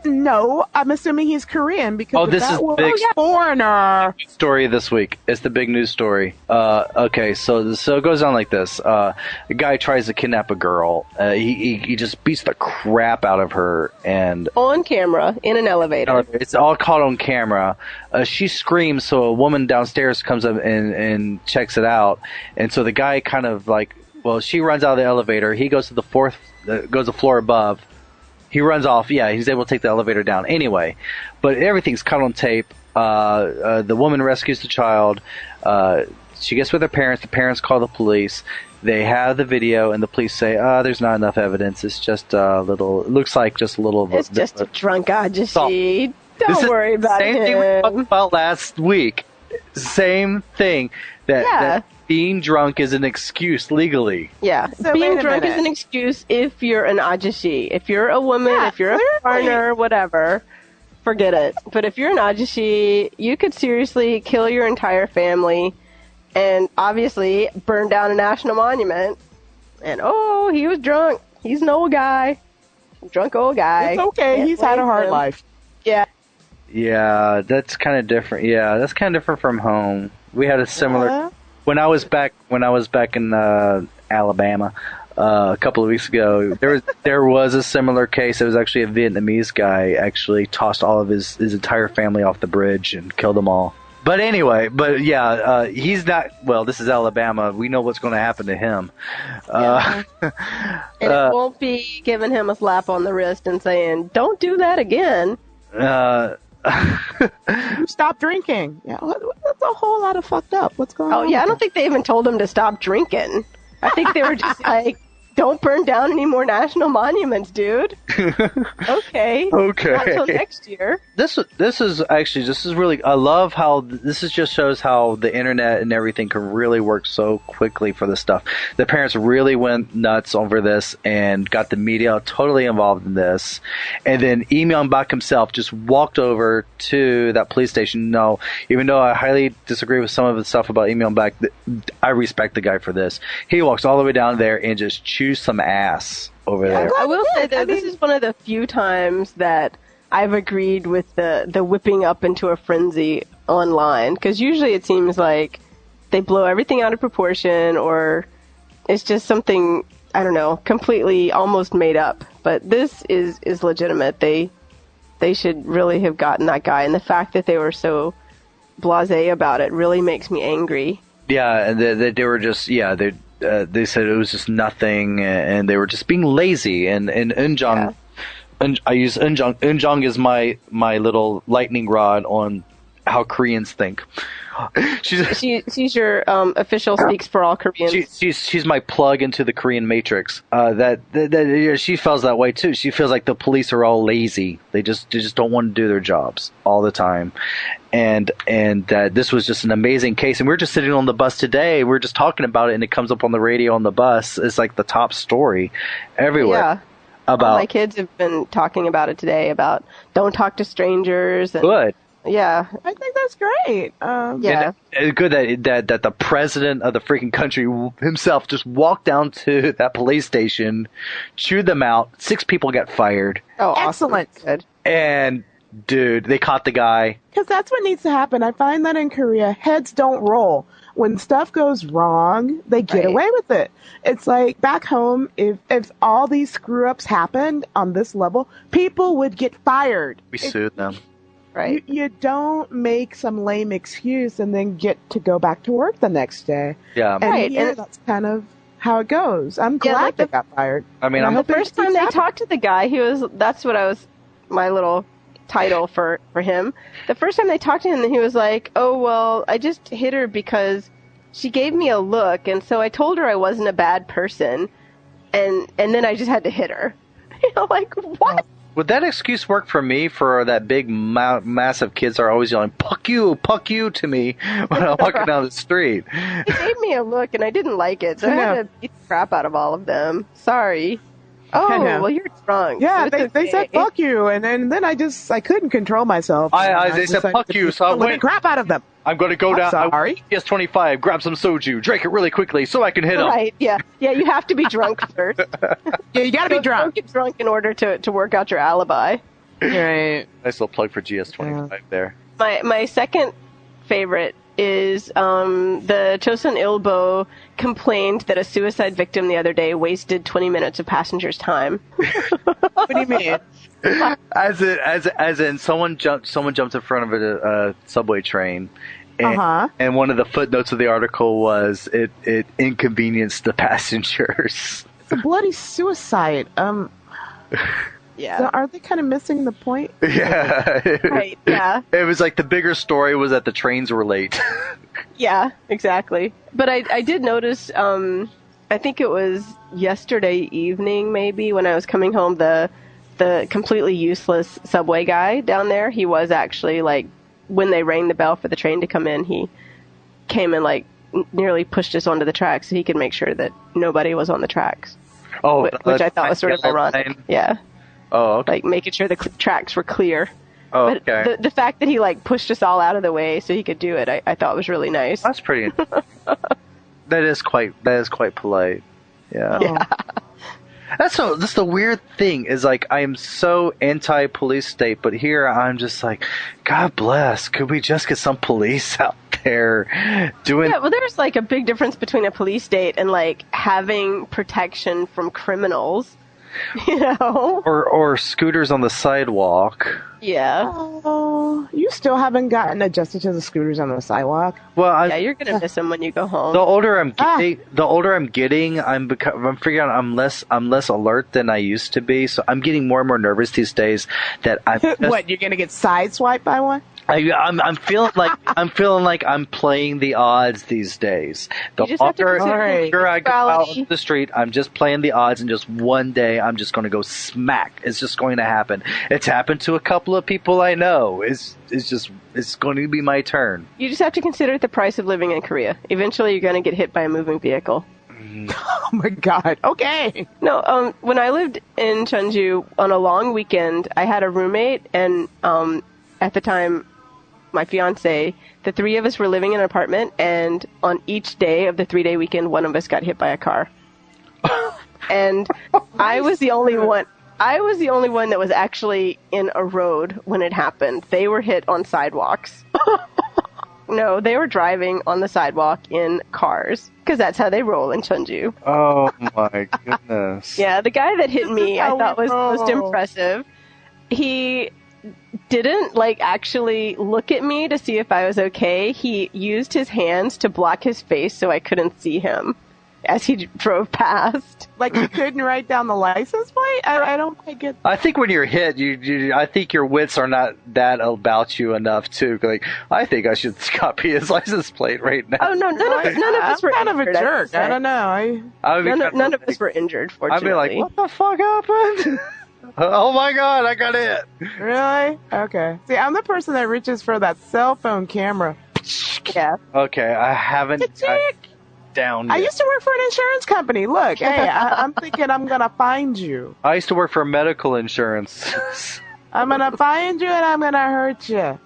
No, I'm assuming he's Korean because this is big foreigner story this week. It's the big news story. Okay, so it goes on like this. A guy tries to kidnap a girl. He just beats the crap out of her and on camera in an elevator. It's all caught on camera. She screams, so a woman downstairs comes up and checks it out. And so the guy kind of she runs out of the elevator. He goes to the floor above. He runs off. Yeah, he's able to take the elevator down. Anyway, but everything's caught on tape. The woman rescues the child. She gets with her parents. The parents call the police. They have the video, and the police say, there's not enough evidence. It's just a little... It looks like just a little... It's just a drunk ajashi. Don't worry about it. Same thing we talked about last week. Same thing. That being drunk is an excuse legally. Yeah, so being drunk is an excuse if you're an ajashi. If you're a woman, if you're a foreigner, whatever, forget it. But if you're an ajashi, you could seriously kill your entire family and obviously burn down a national monument. And, he was drunk. He's an old guy. Drunk old guy. It's okay. He's had a hard life. Yeah. Yeah, that's kind of different. Yeah, that's kind of different from home. We had a similar... When I was back in Alabama a couple of weeks ago, there was a similar case. It was actually a Vietnamese guy actually tossed all of his entire family off the bridge and killed them all. But anyway, he's not. Well, this is Alabama. We know what's going to happen to him. And it won't be giving him a slap on the wrist and saying, "Don't do that again." Stop drinking. Yeah, that's a whole lot of fucked up. What's going on? Oh, yeah, I don't think they even told him to stop drinking. I think they were just don't burn down any more national monuments, dude. Okay. Not until next year. This is really, I love how this just shows how the internet and everything can really work so quickly for this stuff. The parents really went nuts over this and got the media totally involved in this. And then Lee Bak himself just walked over to that police station. No, even though I highly disagree with some of the stuff about Lee Bak, I respect the guy for this. He walks all the way down there and just chews some ass over there. I will say that this is one of the few times that I've agreed with the whipping up into a frenzy online, because usually it seems like they blow everything out of proportion, or it's just something, I don't know, completely almost made up. But this is legitimate. They should really have gotten that guy, and the fact that they were so blasé about it really makes me angry. Yeah, and they were just, they said it was just nothing, and they were just being lazy. And Eunjung, I use Eunjung. Eunjung is my little lightning rod on how Koreans think. She's your official speaks for all Koreans. She's my plug into the Korean matrix. She feels that way too. She feels like the police are all lazy. They just don't want to do their jobs all the time. And this was just an amazing case. And we were just sitting on the bus today. We were just talking about it, and it comes up on the radio on the bus. It's like the top story everywhere. Yeah. About my kids have been talking about it today, about don't talk to strangers. And, good. Yeah, I think that's great. Yeah, it's good that the president of the freaking country himself just walked down to that police station, chewed them out. 6 people got fired. Oh, excellent. Awesome. Good. And dude, they caught the guy. Because that's what needs to happen. I find that in Korea, heads don't roll. When stuff goes wrong, they get away with it. It's like back home, if all these screw-ups happened on this level, people would get fired. We sued them. Right. You don't make some lame excuse and then get to go back to work the next day. Yeah. And Right. here, And that's kind of how it goes. I'm glad they got fired. I mean, the first time they talked to the guy, that's what I was, my little title for him. The first time they talked to him, he was like, oh, well, I just hit her because she gave me a look, and so I told her I wasn't a bad person, and then I just had to hit her. Like, what? Would that excuse work for me, for that big, massive kids are always yelling, puck you to me when I'm walking down the street? He gave me a look, and I didn't like it, so I had to beat the crap out of all of them. Sorry. Oh, well, you're drunk. Yeah, so they said fuck you, and then I couldn't control myself. They said fuck you, so I went the crap out of them. I'm going to go down. Sorry. PS25, grab some soju, drink it really quickly so I can hit him. Right, yeah. Yeah, you have to be drunk first. Yeah, you got to be drunk. Don't get drunk in order to work out your alibi. Right. Nice little plug for GS25 there. My second favorite is the Chosun Ilbo complained that a suicide victim the other day wasted 20 minutes of passengers' time. What do you mean? As in someone jumped in front of a subway train, and one of the footnotes of the article was it inconvenienced the passengers. It's a bloody suicide. Yeah. So are they kind of missing the point? Yeah. Right, yeah. It was like the bigger story was that the trains were late. Yeah, exactly. But I did notice, I think it was yesterday evening maybe when I was coming home, the completely useless subway guy down there, he was actually like, when they rang the bell for the train to come in, he came and like nearly pushed us onto the tracks so he could make sure that nobody was on the tracks. Oh, which I thought was sort of ironic. Yeah. Oh, okay. Like making sure the tracks were clear. Oh, but okay. the fact that he like pushed us all out of the way so he could do it, I thought was really nice. That's pretty. That is quite polite. Yeah. Yeah. That's the weird thing is like I am so anti-police state, but here I'm just like, God bless. Could we just get some police out there doing? Yeah, well, there's like a big difference between a police state and like having protection from criminals, you know, or scooters on the sidewalk. Yeah. Oh, you still haven't gotten adjusted to the scooters on the sidewalk. Well, yeah, you're gonna miss them when you go home. The older I'm getting, I'm figuring out I'm less alert than I used to be. So I'm getting more and more nervous these days that I'm. What, you're gonna get sideswiped by one? I'm feeling like I'm playing the odds these days. The longer I go out on the street, I'm just playing the odds, and just one day I'm just going to go smack. It's just going to happen. It's happened to a couple of people I know. It's going to be my turn. You just have to consider the price of living in Korea. Eventually, you're going to get hit by a moving vehicle. Oh my God. Okay. No, when I lived in Cheonju on a long weekend, I had a roommate, and at the time, my fiance, the 3 of us were living in an apartment, and on each day of the 3-day weekend, one of us got hit by a car. And I was the only one. I was the only one that was actually in a road when it happened. They were hit on sidewalks. No, they were driving on the sidewalk in cars, because that's how they roll in Cheonju. Oh my goodness. Yeah, the guy that hit me I thought was roll. most impressive. He didn't, like, actually look at me to see if I was okay. He used his hands to block his face so I couldn't see him as he drove past. Like you couldn't write down the license plate? I don't quite get that. I think when you're hit, I think your wits are not that about you enough to, like, I think I should copy his license plate right now. Oh, no, none of us were kind of a injured. jerk. I don't know. None of us were injured, fortunately. I'd be like, what the fuck happened? Oh my god, I got hit. Really? Okay. See, I'm the person that reaches for that cell phone camera. Yeah. Okay, I haven't got down yet. I used to work for an insurance company. Look, hey, I'm thinking I'm going to find you. I used to work for medical insurance. I'm going to find you and I'm going to hurt you.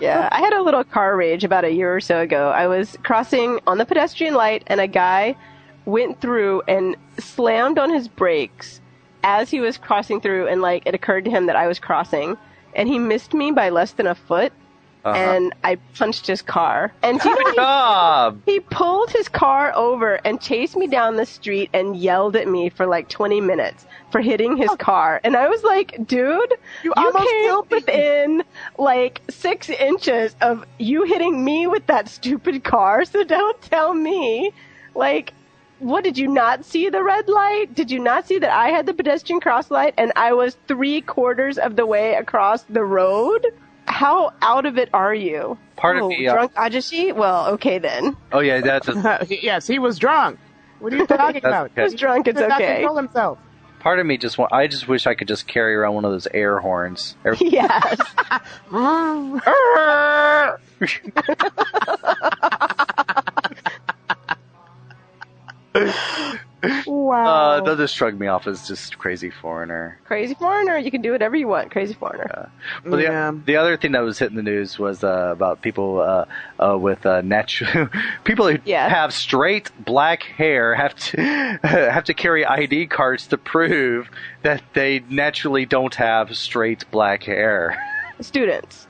Yeah, I had a little car rage about a year or so ago. I was crossing on the pedestrian light, and a guy went through and slammed on his brakes as he was crossing through, and, like, it occurred to him that I was crossing, and he missed me by less than a foot, and I punched his car. And do you know Good job! he pulled his car over and chased me down the street and yelled at me for like 20 minutes for hitting his car. And I was like, dude, you almost came killed me. within like 6 inches of you hitting me with that stupid car, so don't tell me. Like, what, did you not see the red light? Did you not see that I had the pedestrian cross light and I was 3/4 of the way across the road? How out of it are you? Part of me, drunk Ajashi? Well, okay then. Oh yeah, that's a, Yes, he was drunk. What are you talking about? okay. He was drunk, it's He could not okay. control himself. part of me I just wish I could just carry around one of those air horns. Yes. Wow. They'll just shrug me off as just crazy foreigner. Crazy foreigner, you can do whatever you want. Crazy foreigner. Well, Yeah. the other thing that was hitting the news was about people with natural people who have straight black hair have to carry ID cards to prove that they naturally don't have straight black hair. Students,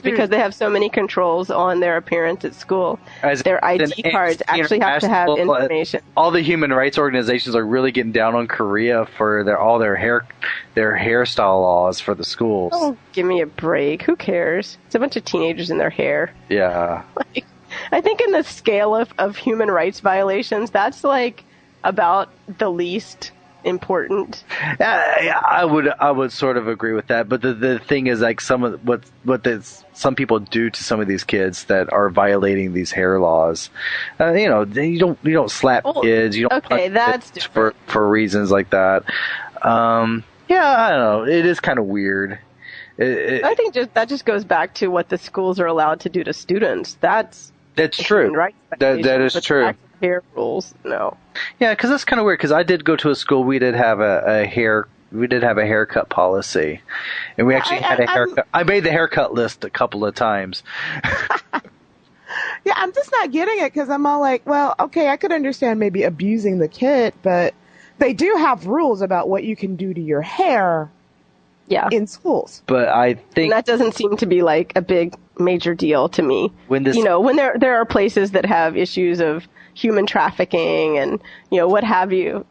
because they have so many controls on their appearance at school. Their ID cards actually have to have information. All the human rights organizations are really getting down on Korea for their hairstyle laws for the schools. Oh, give me a break. Who cares? It's a bunch of teenagers in their hair. Yeah. Like, I think in the scale of human rights violations, that's like about the least important. I would sort of agree with that, but the thing is, like, some of some people do to some of these kids that are violating these hair laws. You don't slap kids. You don't punch that's kids for reasons like that. I don't know. It is kind of weird. I think that just goes back to what the schools are allowed to do to students. That's true. Right? That is true. Hair rules, no. Yeah, because that's kind of weird. Because I did go to a school. We did have a haircut policy, and we actually had a haircut. I made the haircut list a couple of times. Yeah, I'm just not getting it because I'm all like, well, okay, I could understand maybe abusing the kid, but they do have rules about what you can do to your hair. Yeah. In schools. But I think that doesn't seem to be like a big major deal to me. When there are places that have issues of human trafficking and what have you,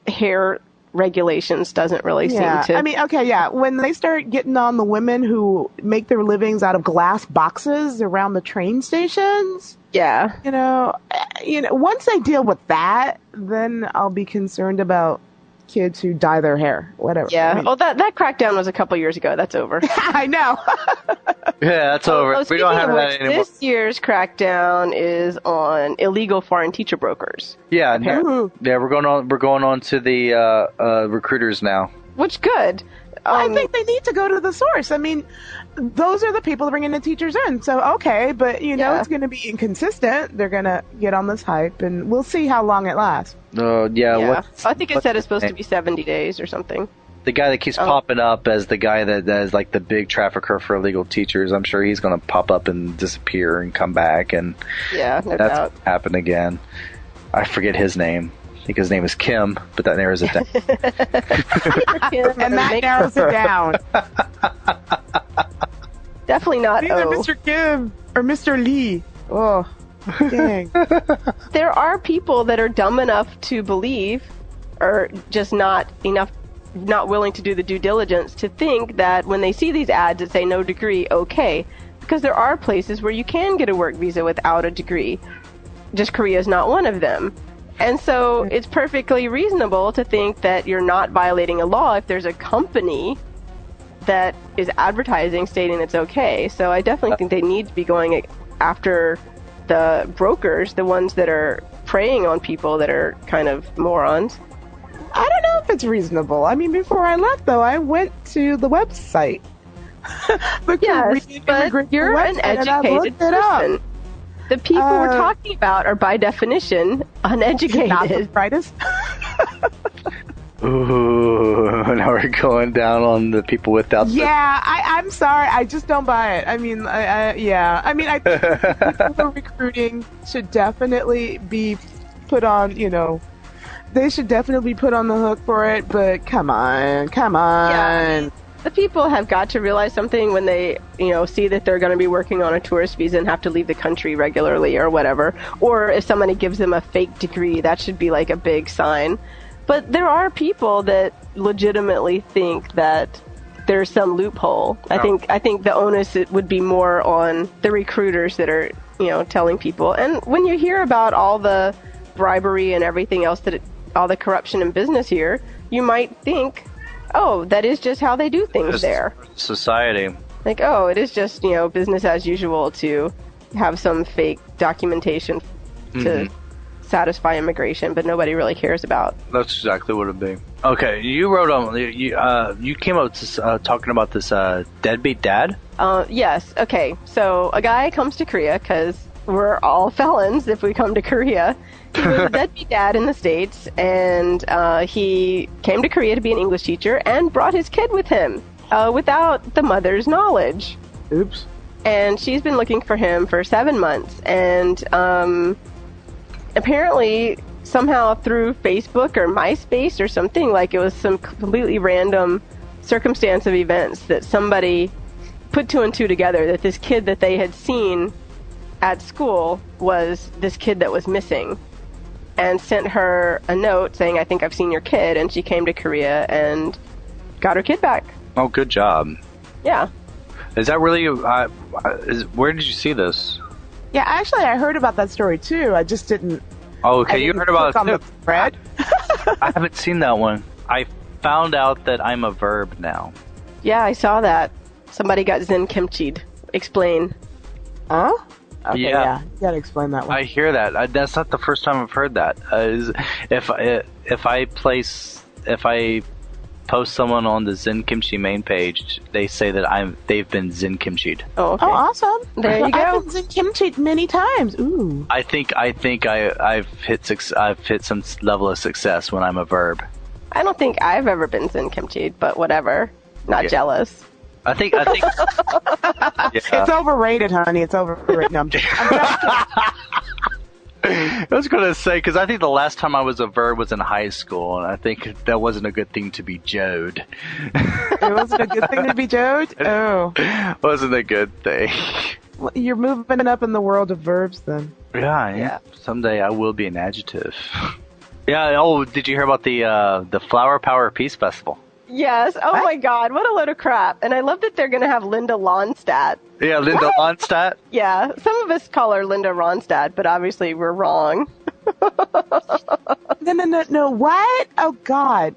hair regulations doesn't really seem to. I mean, okay, yeah. When they start getting on the women who make their livings out of glass boxes around the train stations. Yeah. Once they deal with that, then I'll be concerned about kids who dye their hair, whatever. Yeah. That crackdown was a couple years ago. That's over. I know. Yeah, that's over. We don't have that anymore. This year's crackdown is on illegal foreign teacher brokers. Yeah, we're going on to the recruiters now. Which good. I think they need to go to the source. I mean, those are the people bringing the teachers in. So, okay, but, it's going to be inconsistent. They're going to get on this hype, and we'll see how long it lasts. Yeah. I think it said it's supposed to be 70 days or something. The guy that keeps popping up as the guy that is like the big trafficker for illegal teachers, I'm sure he's going to pop up and disappear and come back, and no that's doubt. happen again. I forget his name. think his name is Kim, but that narrows it down. And that narrows it down. Definitely not Either O. Mr. Kim or Mr. Lee. Oh, dang. There are people that are dumb enough to believe, or just not willing to do the due diligence to think that when they see these ads that say no degree, okay. Because there are places where you can get a work visa without a degree. Just Korea is not one of them. And so it's perfectly reasonable to think that you're not violating a law if there's a company that is advertising stating it's okay. So I definitely think they need to be going after the brokers, the ones that are preying on people that are kind of morons. I don't know if it's reasonable. I mean, before I left, though, I went to the website. Yes, but you're an educated person. The people we're talking about are, by definition, uneducated. Not the brightest. Ooh, now we're going down on the people without Yeah, I'm sorry. I just don't buy it. I mean, yeah. I mean, I think people who are recruiting should definitely be put on, they should definitely be put on the hook for it, but come on. Yeah. The people have got to realize something when they, see that they're going to be working on a tourist visa and have to leave the country regularly or whatever. Or if somebody gives them a fake degree, that should be like a big sign. But there are people that legitimately think that there's some loophole. I think the onus would be more on the recruiters that are, telling people. And when you hear about all the bribery and everything else all the corruption in business here, you might think, oh, that is just how they do things there. Society. Like, oh, it is just, business as usual to have some fake documentation to satisfy immigration, but nobody really cares about. That's exactly what it'd be. Okay, you wrote on, you came up to, talking about this deadbeat dad? Yes, okay. So a guy comes to Korea because we're all felons if we come to Korea. He was a deadbeat dad in the States, and he came to Korea to be an English teacher and brought his kid with him without the mother's knowledge. Oops. And she's been looking for him for 7 months, and apparently somehow through Facebook or MySpace or something, like it was some completely random circumstance of events that somebody put two and two together, that this kid that they had seen at school was this kid that was missing, and sent her a note saying, I think I've seen your kid, and she came to Korea and got her kid back. Oh, good job. Yeah. Is that really, where did you see this? Yeah, actually, I heard about that story, too. I just didn't... Oh, okay, you heard about it, on too. the thread. I haven't seen that one. I found out that I'm a verb now. Yeah, I saw that. Somebody got Zen kimchi'd. Explain. Huh? Okay, yeah. You gotta explain that one. I hear that. That's not the first time I've heard that. If I post someone on the Zen Kimchi main page, they say that they've been Zen Kimchi'd. Oh, okay. Oh, awesome! There you go. I've been Zen kimchi'd many times. Ooh. I think I've hit some level of success when I'm a verb. I don't think I've ever been Zen kimchi'd, but whatever. Not jealous. I think. Yeah. It's overrated, honey. It's overrated. No, I'm just I was going to say, because I think the last time I was a verb was in high school, and I think that wasn't a good thing to be Joed. It wasn't a good thing to be Joed? Oh. Wasn't a good thing. Well, you're moving up in the world of verbs, then. Yeah. Someday I will be an adjective. Yeah, did you hear about the Flower Power Peace Festival? Yes. Oh, my God. What a load of crap. And I love that they're going to have Linda Ronstadt. Yeah, Linda Ronstadt? Yeah. Some of us call her Linda Ronstadt, but obviously we're wrong. No. What? Oh, God.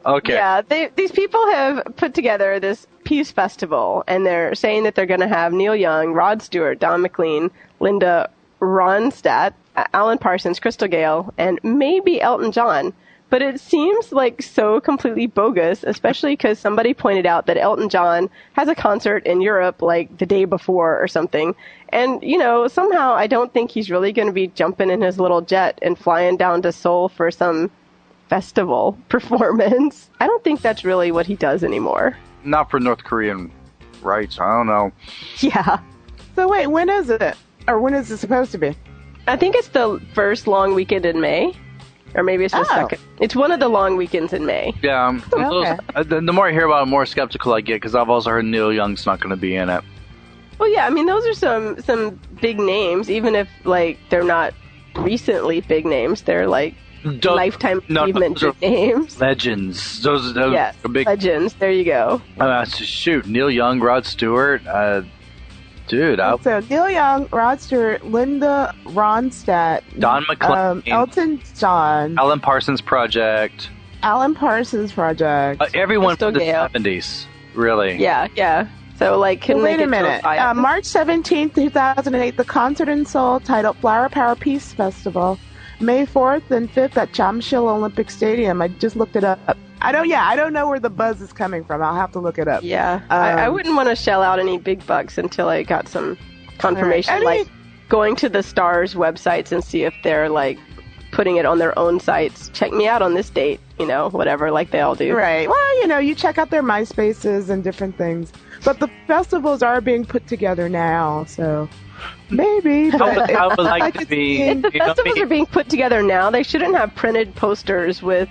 Okay. Yeah. These people have put together this peace festival, and they're saying that they're going to have Neil Young, Rod Stewart, Don McLean, Linda Ronstadt, Alan Parsons, Crystal Gale, and maybe Elton John. But it seems like so completely bogus, especially because somebody pointed out that Elton John has a concert in Europe like the day before or something. And, somehow I don't think he's really going to be jumping in his little jet and flying down to Seoul for some festival performance. I don't think that's really what he does anymore. Not for North Korean rights. I don't know. Yeah. So wait, when is it? Or when is it supposed to be? I think it's the first long weekend in May. Or maybe it's just second. It's one of the long weekends in May. Yeah. The more I hear about it, the more skeptical I get, because I've also heard Neil Young's not going to be in it. Well, yeah, I mean, those are some big names, even if, like, they're not recently big names. They're, like, lifetime achievement big names. Legends. Those are big legends. There you go. Shoot, Neil Young, Rod Stewart. Dude, so Neil Young, Rod Stewart, Linda Ronstadt, Don McLean, Elton John, Alan Parsons Project, everyone from the 70s, really. Yeah. So, like, wait a minute. March 17th, 2008, the concert in Seoul titled Flower Power Peace Festival. May 4th and 5th at Jamsil Olympic Stadium. I just looked it up. I don't know where the buzz is coming from. I'll have to look it up. Yeah. I wouldn't want to shell out any big bucks until I got some confirmation. Right. Like, going to the Stars websites and see if they're, like, putting it on their own sites. Check me out on this date, whatever, like they all do. Right. Well, you check out their MySpaces and different things. But the festivals are being put together now, so maybe. I would like to be. If the festivals are being put together now, they shouldn't have printed posters with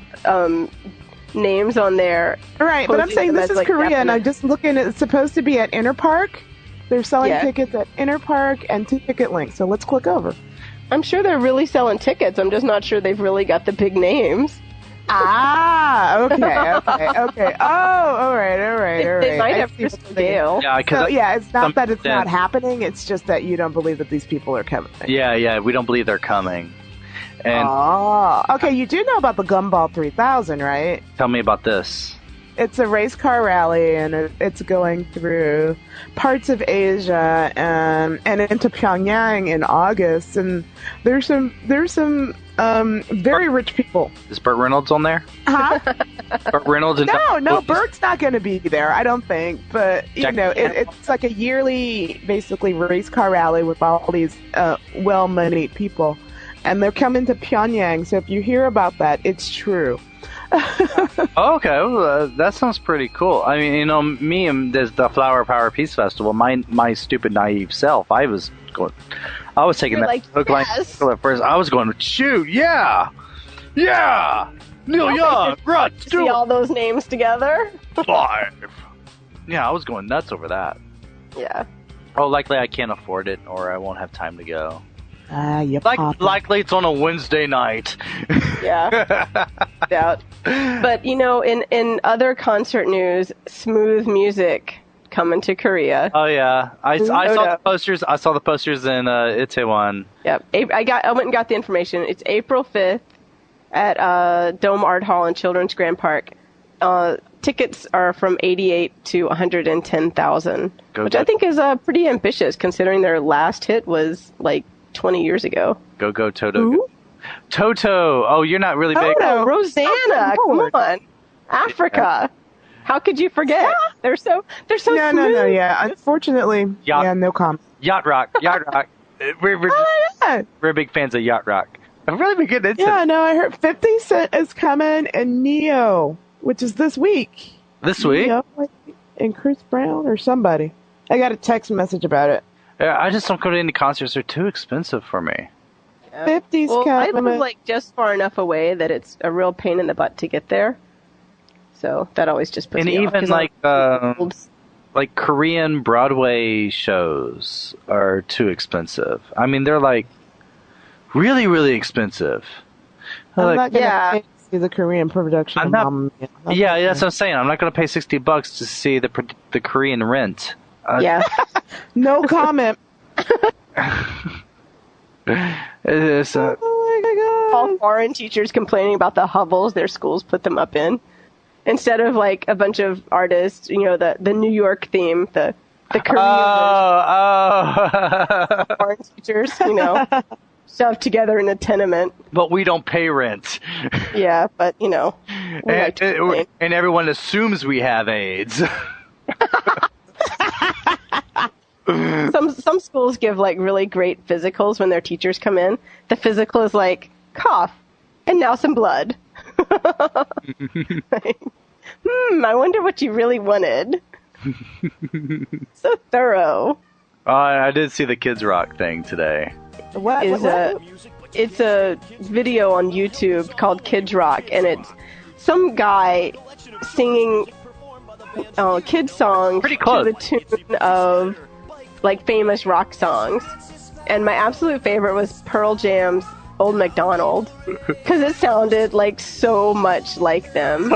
names on there. Right, but I'm saying this is like Korea, and I'm just looking. It's supposed to be at Inter Park. They're selling tickets at Inter Park and Ticket Link. So let's click over. I'm sure they're really selling tickets. I'm just not sure they've really got the big names. Okay. Oh, all right. They might have Crystal Gale. Yeah, it's not that it's not happening. It's just that you don't believe that these people are coming. Yeah, we don't believe they're coming. And okay. You do know about the Gumball 3000, right? Tell me about this. It's a race car rally, and it's going through parts of Asia and into Pyongyang in August. And there's some very rich people. Is Burt Reynolds on there? Huh? Burt Reynolds? No, Burt's not going to be there, I don't think. But, it's like a yearly, basically, race car rally with all these well-moneyed people. And they're coming to Pyongyang, so if you hear about that, it's true. Okay, well, that sounds pretty cool. I mean, me and the Flower Power Peace Festival, my stupid naive self, I was taking that like, hook, line, at first. I was going, shoot, yeah, Neil Young, Rod Stewart. See all those names together? 5. Yeah, I was going nuts over that. Yeah. Oh, likely I can't afford it, or I won't have time to go. Likely it's on a Wednesday night. Yeah. Doubt. But, in other concert news, Smooth Music coming to Korea. Oh, yeah. I saw the posters. I saw the posters in Itaewon. Yep. I went and got the information. It's April 5th at Dome Art Hall in Children's Grand Park. Tickets are from 88 to 110,000, which I think is pretty ambitious, considering their last hit was, like, 20 years ago. Go Toto. Ooh. Toto. Oh, you're not really big. Oh, Rosanna. Come on. Africa. How could you forget? Yeah. They're so smooth. No. Yeah. Unfortunately, no comment. Yacht Rock. We're big fans of Yacht Rock. I'm really been getting into. Yeah, no, I heard 50 Cent is coming and Neo, which is this week. This week? Neo, and Chris Brown or somebody. I got a text message about it. Yeah, I just don't go to any concerts. They're too expensive for me. 50's coming. I live like just far enough away that it's a real pain in the butt to get there. So that always just puts me off. And even like Korean Broadway shows are too expensive. I mean, they're like really, really expensive. I'm not gonna see the Korean production. That's what I'm saying. I'm not gonna pay $60 to see the Korean Rent. No comment. Oh my God. All foreign teachers complaining about the hovels their schools put them up in. Instead of like a bunch of artists, the New York theme, the Korean foreign teachers, shoved together in a tenement. But we don't pay rent. Yeah, but and everyone assumes we have AIDS. Some schools give like really great physicals when their teachers come in. The physical is like cough and now some blood. I wonder what you really wanted. So thorough. I did see the Kids Rock thing today. What? it's a video on YouTube called Kids Rock, and it's some guy singing kids songs Pretty close. to the tune of like famous rock songs. And my absolute favorite was Pearl Jam's Old MacDonald, because it sounded like so much like them.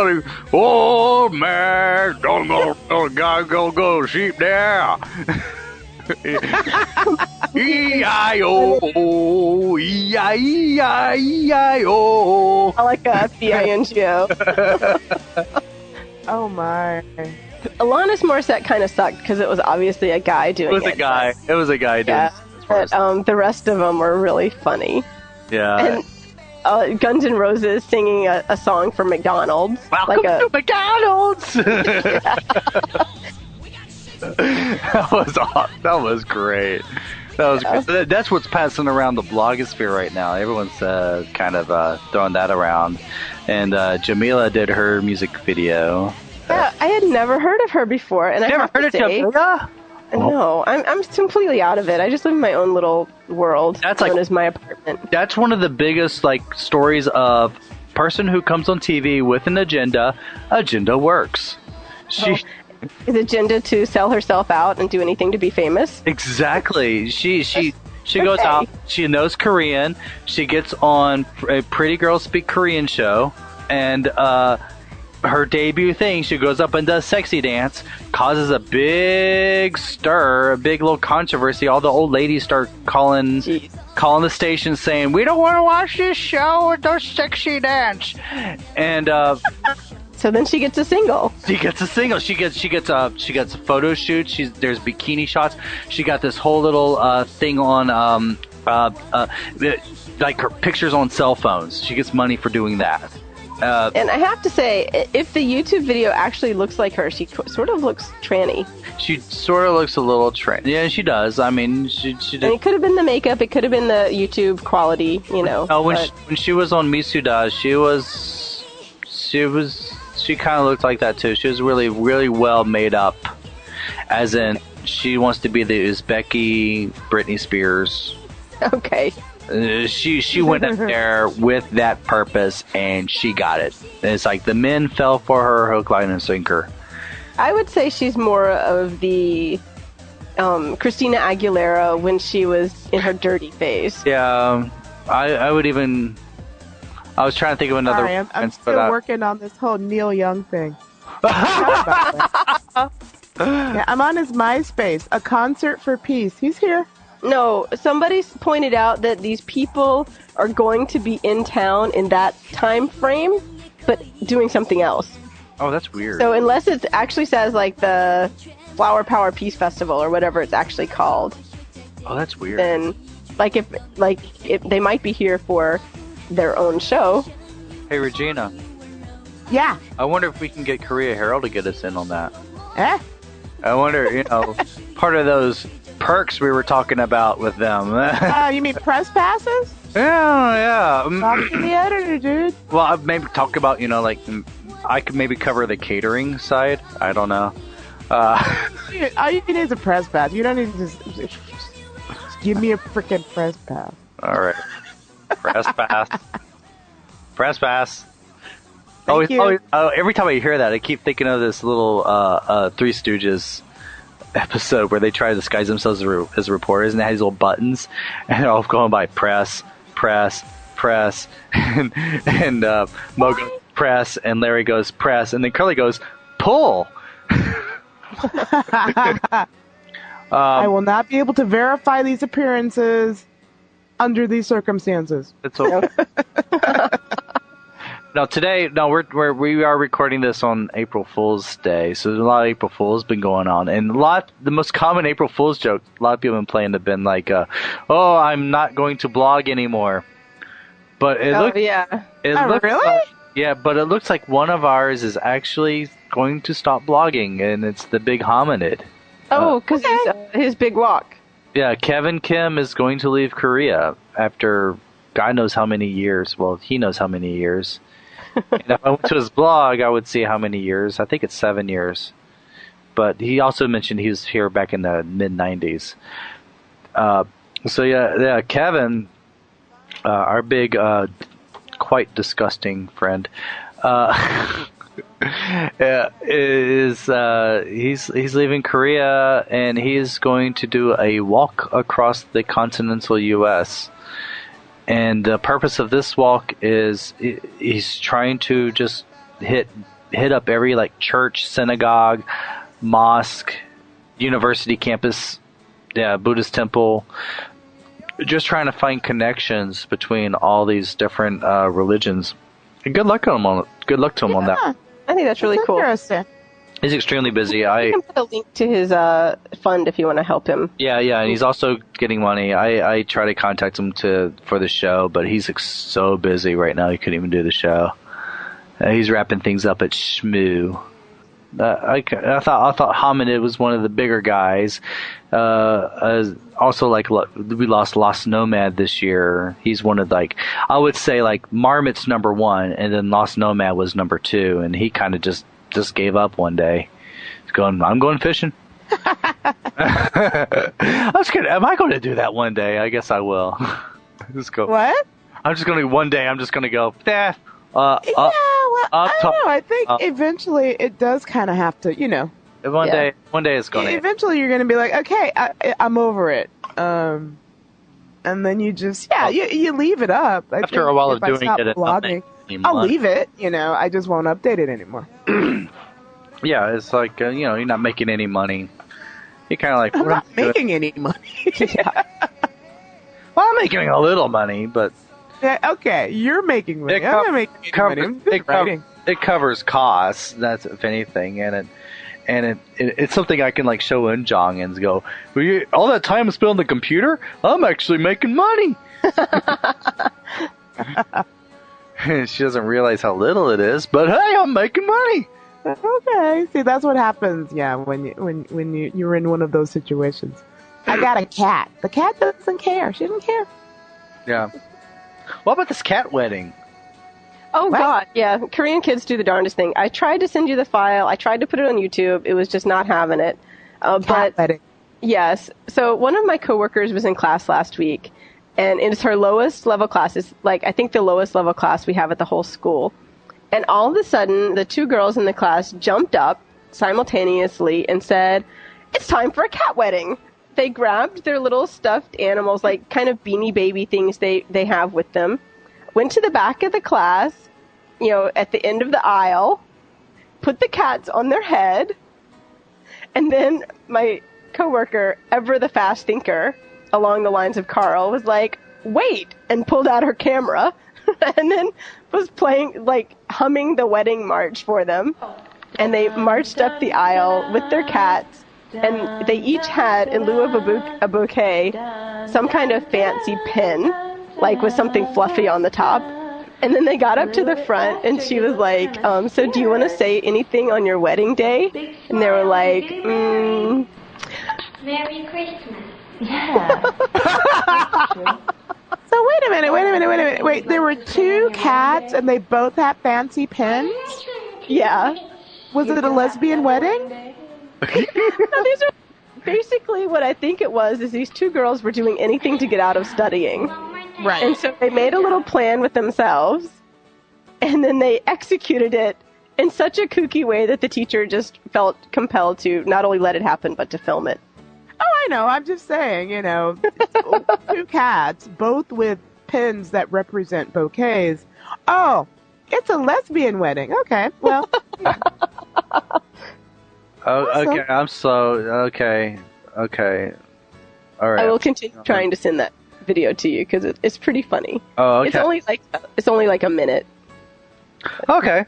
Old MacDonald, go sheep there. E-I-O, E-I-E-I-E-I-O. I like a B-I-N-G-O. Oh my. Alanis Morissette kind of sucked because it was obviously a guy doing it. It was a guy. It was a guy doing Yeah, but the rest of them were really funny. Yeah. And Guns N' Roses singing a song for McDonald's. Welcome to McDonald's! That was great. Great. That's what's passing around the blogosphere right now. Everyone's kind of throwing that around. And Jamila did her music video. Yeah, I had never heard of her before, and I have to say, Jamila? No, I'm completely out of it. I just live in my own little world. That's known as my apartment. That's one of the biggest stories of person who comes on TV with an agenda. Agenda works. His agenda to sell herself out and do anything to be famous. Exactly. She goes out. She knows Korean. She gets on a Pretty Girls Speak Korean show, and her debut thing, she goes up and does sexy dance, causes a big stir, a big little controversy. All the old ladies start calling the station saying, "We don't want to watch this show with those sexy dance." And so then she gets a single. She gets a photo shoot. There's bikini shots. She got this whole little thing on like her pictures on cell phones. She gets money for doing that. And I have to say, if the YouTube video actually looks like her, she sort of looks tranny. She sort of looks a little tranny. Yeah, she does. I mean, she did. And it could have been the makeup. It could have been the YouTube quality, you know. Oh, when she was on Misuda, she kind of looked like that too. She was really, really well made up. As in, she wants to be the Uzbeki Britney Spears. Okay. She went up there with that purpose, and she got it. And it's like the men fell for her hook, line, and sinker. I would say she's more of the Christina Aguilera when she was in her dirty phase. Yeah, I would even. I was trying to think of another. Sorry, I'm still working on this whole Neil Young thing. Yeah, I'm on his MySpace. A concert for peace. He's here. No, somebody pointed out that these people are going to be in town in that time frame, but doing something else. Oh, that's weird. So unless it actually says like the Flower Power Peace Festival or whatever it's actually called. Oh, that's weird. Then, if they might be here for their own show. Hey, Regina. Yeah. I wonder if we can get Korea Herald to get us in on that. Eh? I wonder, part of those perks we were talking about with them. You mean press passes? Yeah. Talk to the editor, dude. Well, I've maybe talk about, I could maybe cover the catering side. I don't know. All you need is a press pass. You don't need to just give me a freaking press pass. All right. Press pass. Press pass. Thank you. Every time I hear that, I keep thinking of this little Three Stooges episode where they try to disguise themselves as reporters, and they have these little buttons, and they're all going by press, and Mo goes press, and Larry goes press, and then Curly goes pull. I will not be able to verify these appearances under these circumstances. It's okay. Now we are recording this on April Fool's Day, so there's a lot of April Fool's been going on, and the most common April Fool's joke a lot of people have been playing have been like, "Oh, I'm not going to blog anymore," but it looks really? Yeah, but it looks like one of ours is actually going to stop blogging, and it's the big hominid. Oh, because his big walk. Yeah, Kevin Kim is going to leave Korea after God knows how many years. Well, he knows how many years. And if I went to his blog, I would see how many years. I think it's 7 years. But he also mentioned he was here back in the mid-90s. So Kevin our big, quite disgusting friend, he's leaving Korea, and he's going to do a walk across the continental U.S. And the purpose of this walk is he's trying to just hit up every like church, synagogue, mosque, university campus, Buddhist temple, just trying to find connections between all these different religions. And good luck to him on that. I think that's really cool. Interesting. He's extremely busy. I can put a link to his fund if you want to help him. Yeah, and he's also getting money. I try to contact him for the show, but he's so busy right now he couldn't even do the show. He's wrapping things up at Shmoo. I thought Hominid was one of the bigger guys. Also, like, we lost Nomad this year. He's one of, like, I would say, like, Marmot's number 1, and then Lost Nomad was number 2, and he kind of just gave up one day. He's going, I'm going fishing. Am I going to do that one day? I guess I will. Just go. What? I'm just going to, one day, I'm just going to go, I don't know. I think eventually it does kind of have to, One day it's going to. Eventually you're going to be like, okay, I'm over it. And then you just, you leave it up. After a while of doing it, blogging, I'll leave it. I just won't update it anymore. Yeah, it's like, you're not making any money. You're kind of like, I'm not making any money. Yeah. Well, I'm making a little money, but. Yeah, okay, you're making money. I'm not making any money. It covers costs. That's if anything, and it's something I can like show Unjong and go. Well, all that time spent on the computer, I'm actually making money. She doesn't realize how little it is, but hey, I'm making money. Okay, see, that's what happens. Yeah, when you're in one of those situations. I got a cat. The cat doesn't care. She doesn't care. Yeah. What about this cat wedding? Oh, what? God, yeah. Korean kids do the darndest thing. I tried to send you the file. I tried to put it on YouTube. It was just not having it. Cat wedding. Yes. So one of my coworkers was in class last week, and it's her lowest level class. It's like, I think the lowest level class we have at the whole school. And all of a sudden, the 2 girls in the class jumped up simultaneously and said, "It's time for a cat wedding." They grabbed their little stuffed animals, like kind of Beanie Baby things they have with them, went to the back of the class, at the end of the aisle, put the cats on their head, and then my coworker, ever the fast thinker, along the lines of Carl, was like, "Wait," and pulled out her camera, and then was playing, like, humming the wedding march for them, and they marched up the aisle with their cats. And they each had, in lieu of a bouquet, some kind of fancy pin, like with something fluffy on the top. And then they got up to the front, and she was like, "So do you want to say anything on your wedding day?" And they were like, Merry Christmas. Yeah. So wait a minute. Wait, there were 2 cats, and they both had fancy pins? Yeah. Was it a lesbian wedding? These are basically what I think it was. Is these 2 girls were doing anything to get out of studying, right? And so they made a little plan with themselves, and then they executed it in such a kooky way that the teacher just felt compelled to not only let it happen but to film it. Oh, I know. I'm just saying, 2 cats, both with pins that represent bouquets. Oh, it's a lesbian wedding. Okay, well. Yeah. Oh, okay. Okay. All right. I will continue trying to send that video to you because it's pretty funny. Oh, okay. It's only like a minute. Okay.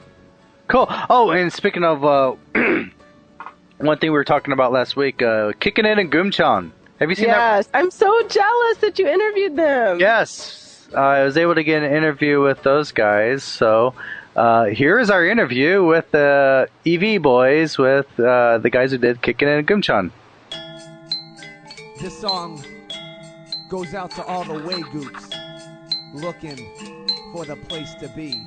Cool. Oh, and speaking of one thing we were talking about last week, Kicking It and Gumchan. Have you seen that? Yes, I'm so jealous that you interviewed them. Yes, I was able to get an interview with those guys. So. Here is our interview with the EV Boys, with the guys who did Kickin' It and Gumchan. This song goes out to all the way goops looking for the place to be.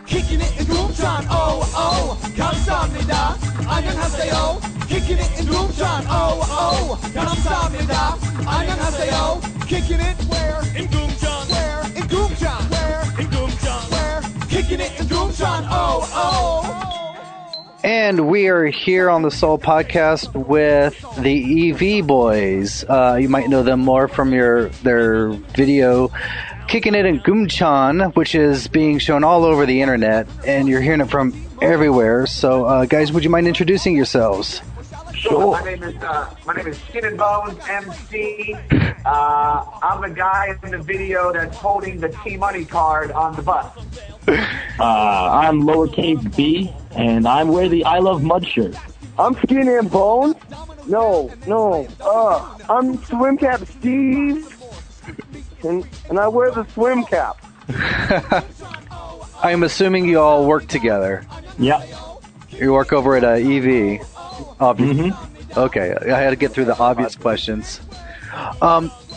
Kicking it in Gumchan, oh, 감사합니다. 안녕하세요. Kicking it in Gumchan, oh, 감사합니다. 안녕하세요. Kicking it where? In Goomjon. Where? In Goomjon. Where? In Goomjon. Where? Kicking it in Goomjon. Oh, oh. And we are here on the Seoul podcast with the EV Boys. You might know them more from their video Kicking It in Goomjon, which is being shown all over the internet, and you're hearing it from everywhere. So, guys, would you mind introducing yourselves? Sure. My name is Skin and Bones MC. I'm the guy in the video that's holding the T-Money card on the bus. I'm lowercase b, and I'm wearing the I Love Mud shirt. I'm Skin and Bones. No. I'm Swim Cap Steve, and I wear the swim cap. I'm assuming you all work together. Yep. You work over at EV. Obviously. Mm-hmm. Okay, I had to get through the obvious questions.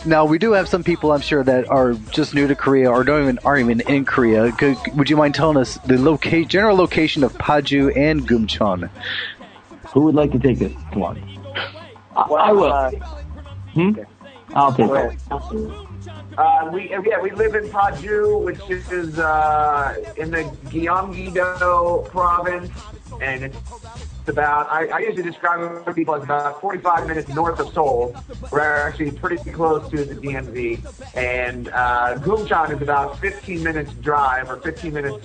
Now, we do have some people, I'm sure, that are just new to Korea or aren't even in Korea. Would you mind telling us the general location of Paju and Goomjon? Who would like to take this one? I will. Okay. I'll take it. We live in Paju, which is in the Gyeonggi-do province, and it's about, I usually describe it to people as about 45 minutes north of Seoul. We're actually pretty close to the DMZ. And Goomjon is about 15 minutes drive, or 15 to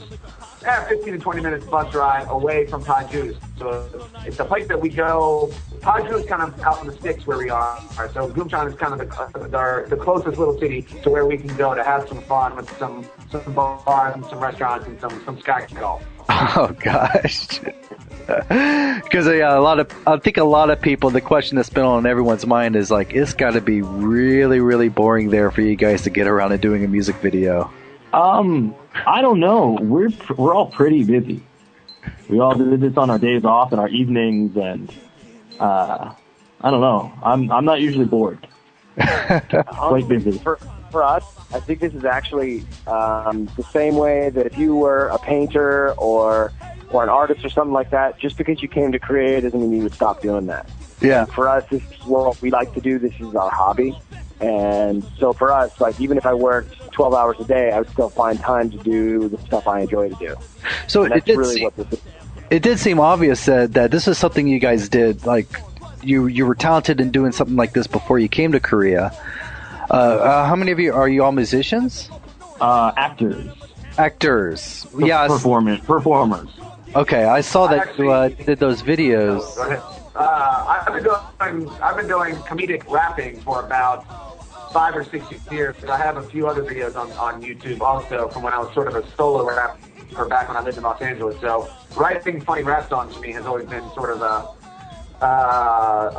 20 minutes bus drive away from Paju. So it's a place that we go. Paju is kind of out in the sticks where we are. So Goomjon is kind of the closest little city to where we can go to have some fun with some bars and some restaurants and some sky golf. Oh gosh. Because I think a lot of people, the question that's been on everyone's mind is like, it's got to be really, really boring there for you guys to get around and doing a music video. I don't know. We're all pretty busy. We all do this on our days off and our evenings, and I don't know. I'm not usually bored. Quite busy. For us, I think this is actually the same way that if you were a painter or an artist or something like that, just because you came to Korea doesn't mean you would stop doing that. Yeah. And for us, this is what we like to do. This is our hobby. And so for us, like, even if I worked 12 hours a day, I would still find time to do the stuff I enjoy to do. So and that's really what this is. It did seem obvious that this is something you guys did. Like, you were talented in doing something like this before you came to Korea. How many of you are you all musicians? Actors. Yeah. Performers. Okay, I saw that you did those videos. I've been doing comedic rapping for about 5 or 6 years. I have a few other videos on YouTube also from when I was sort of a solo rapper back when I lived in Los Angeles. So writing funny rap songs to me has always been sort of a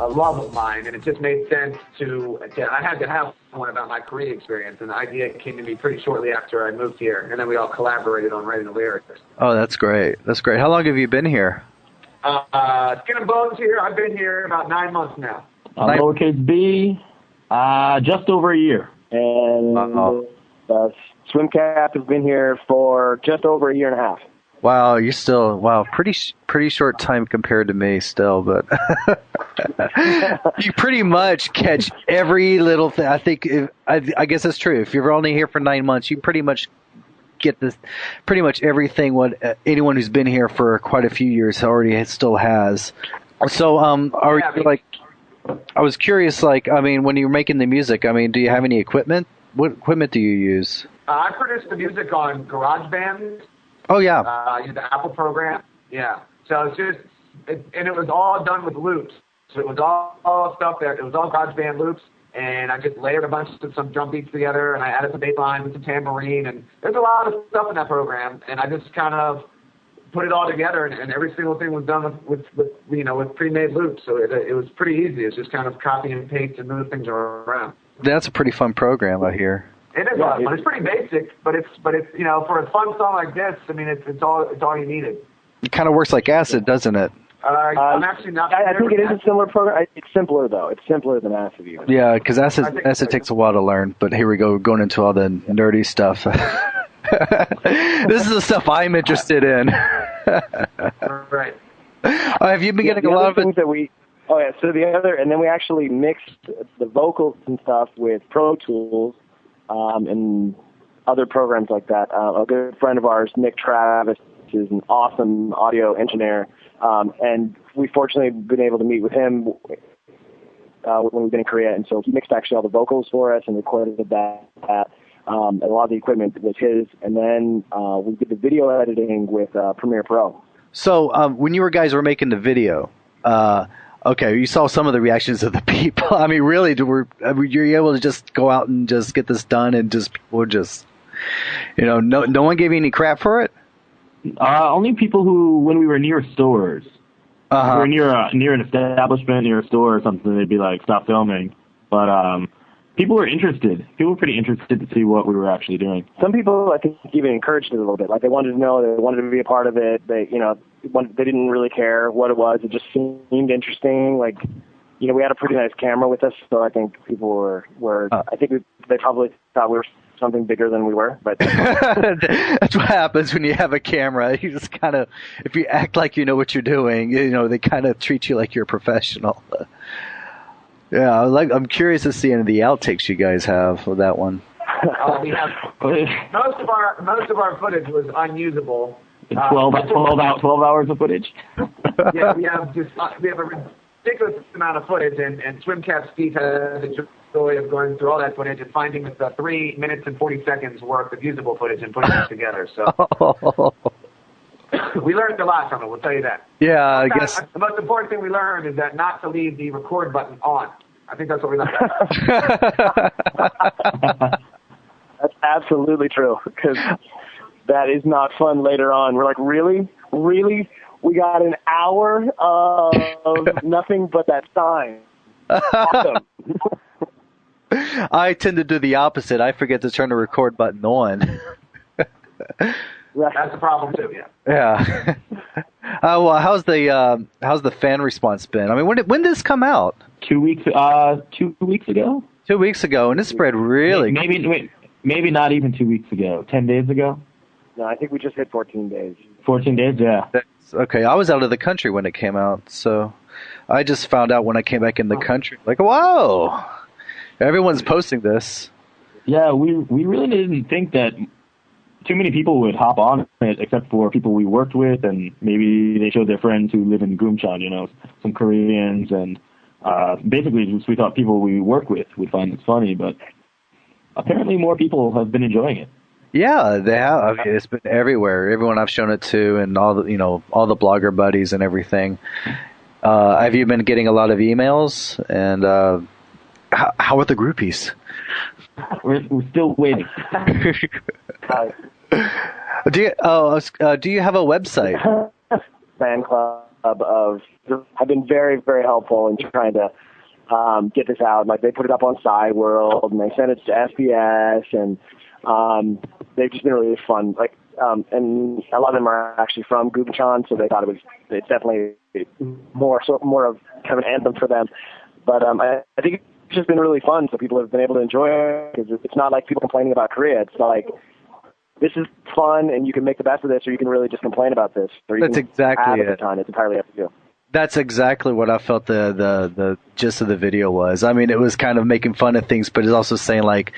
love of mine, and it just made sense I had to have one about my Korea experience, and the idea came to me pretty shortly after I moved here, and then we all collaborated on writing the lyrics. Oh, that's great. How long have you been here? Skin and Bones here. I've been here about 9 months now. Lowercase b, just over a year. And Swim Cap has been here for just over a year and a half. Wow, you're still pretty short time compared to me still, but you pretty much catch every little thing. I think I guess that's true. If you're only here for 9 months, you pretty much get pretty much everything what anyone who's been here for quite a few years still has. So I was curious, when you're making the music, do you have any equipment? What equipment do you use? I produce the music on GarageBand. Oh, yeah. I use the Apple program. Yeah. So it's just, and it was all done with loops. So it was all stuff it was all GarageBand loops. And I just layered a bunch of some drum beats together, and I added some bass lines and some tambourine. And there's a lot of stuff in that program. And I just kind of put it all together, and every single thing was done with pre-made loops. So it was pretty easy. It's just kind of copy and paste and move things around. That's a pretty fun program, I hear. It is a lot of fun. It's pretty basic, but it's for a fun song like this, it's all you needed. It kind of works like acid, doesn't it? I'm actually not. I think it is a similar program. It's simpler though. It's simpler than acid even. Yeah, because acid takes a while to learn. But here we go, going into all the nerdy stuff. This is the stuff I'm interested in. Right. Have you been getting a lot of things that we Oh yeah. So and then we actually mixed the vocals and stuff with Pro Tools, and other programs like that. A good friend of ours, Nick Travis, is an awesome audio engineer, and we fortunately been able to meet with him when we've been in Korea, and so he mixed actually all the vocals for us and recorded that. And a lot of the equipment was his, and then we did the video editing with Premiere Pro. So when you guys were making the video, okay, you saw some of the reactions of the people. I mean, really, were you able to just go out and just get this done, and just people just, no one gave you any crap for it? Only people who, when we were near stores, we were near an establishment, near a store or something, they'd be like, stop filming. But people were interested. People were pretty interested to see what we were actually doing. Some people, I think, even encouraged it a little bit. Like, they wanted to know, they wanted to be a part of it. They didn't really care what it was. It just seemed interesting. Like, we had a pretty nice camera with us, so I think people were I think they probably thought we were something bigger than we were. But that's what happens when you have a camera. You just kind of, if you act like you know what you're doing, they kind of treat you like you're a professional. Yeah, I'm curious to see any of the outtakes you guys have for that one. We have most of our footage was unusable. 12 hours of footage. Yeah, we have a ridiculous amount of footage, and Swimcap Steve has the joy of going through all that footage and finding the 3 minutes and 40 seconds worth of usable footage and putting it together. So we learned a lot from it. We'll tell you that. Yeah, I guess the most important thing we learned is that not to leave the record button on. I think that's what we learned. That's absolutely true, because that is not fun later on. We're like, really? We got an hour of nothing but that sign. Awesome. I tend to do the opposite. I forget to turn the record button on. That's a problem too. Yeah. Yeah. Well, how's the fan response been? I mean, when did this come out? 2 weeks. 2 weeks ago. 2 weeks ago, and it spread really. Maybe not even 2 weeks ago. 10 days ago. No, I think we just hit 14 days. 14 days, yeah. Okay, I was out of the country when it came out, so I just found out when I came back in the country. Like, whoa! Everyone's posting this. Yeah, we really didn't think that too many people would hop on it, except for people we worked with, and maybe they showed their friends who live in Gumcheon, some Koreans, and basically just we thought people we work with would find this funny, but apparently more people have been enjoying it. Yeah, they have. I mean, it's been everywhere. Everyone I've shown it to, and all the blogger buddies and everything. Have you been getting a lot of emails? And how are the groupies? We're still waiting. Do you have a website? Fan club have been very, very helpful in trying to get this out. Like, they put it up on Cyworld, and they sent it to SBS, and they've just been really fun. Like, and a lot of them are actually from Gumcheon, so they thought it's definitely more of kind of an anthem for them. But I think it's just been really fun, so people have been able to enjoy it, because it's not like people complaining about Korea. It's like, this is fun, and you can make the best of this, or you can really just complain about this. Or you That's can exactly have it. a time. It's entirely up to you. That's exactly what I felt the gist of the video was. I mean, it was kind of making fun of things, but it's also saying, like,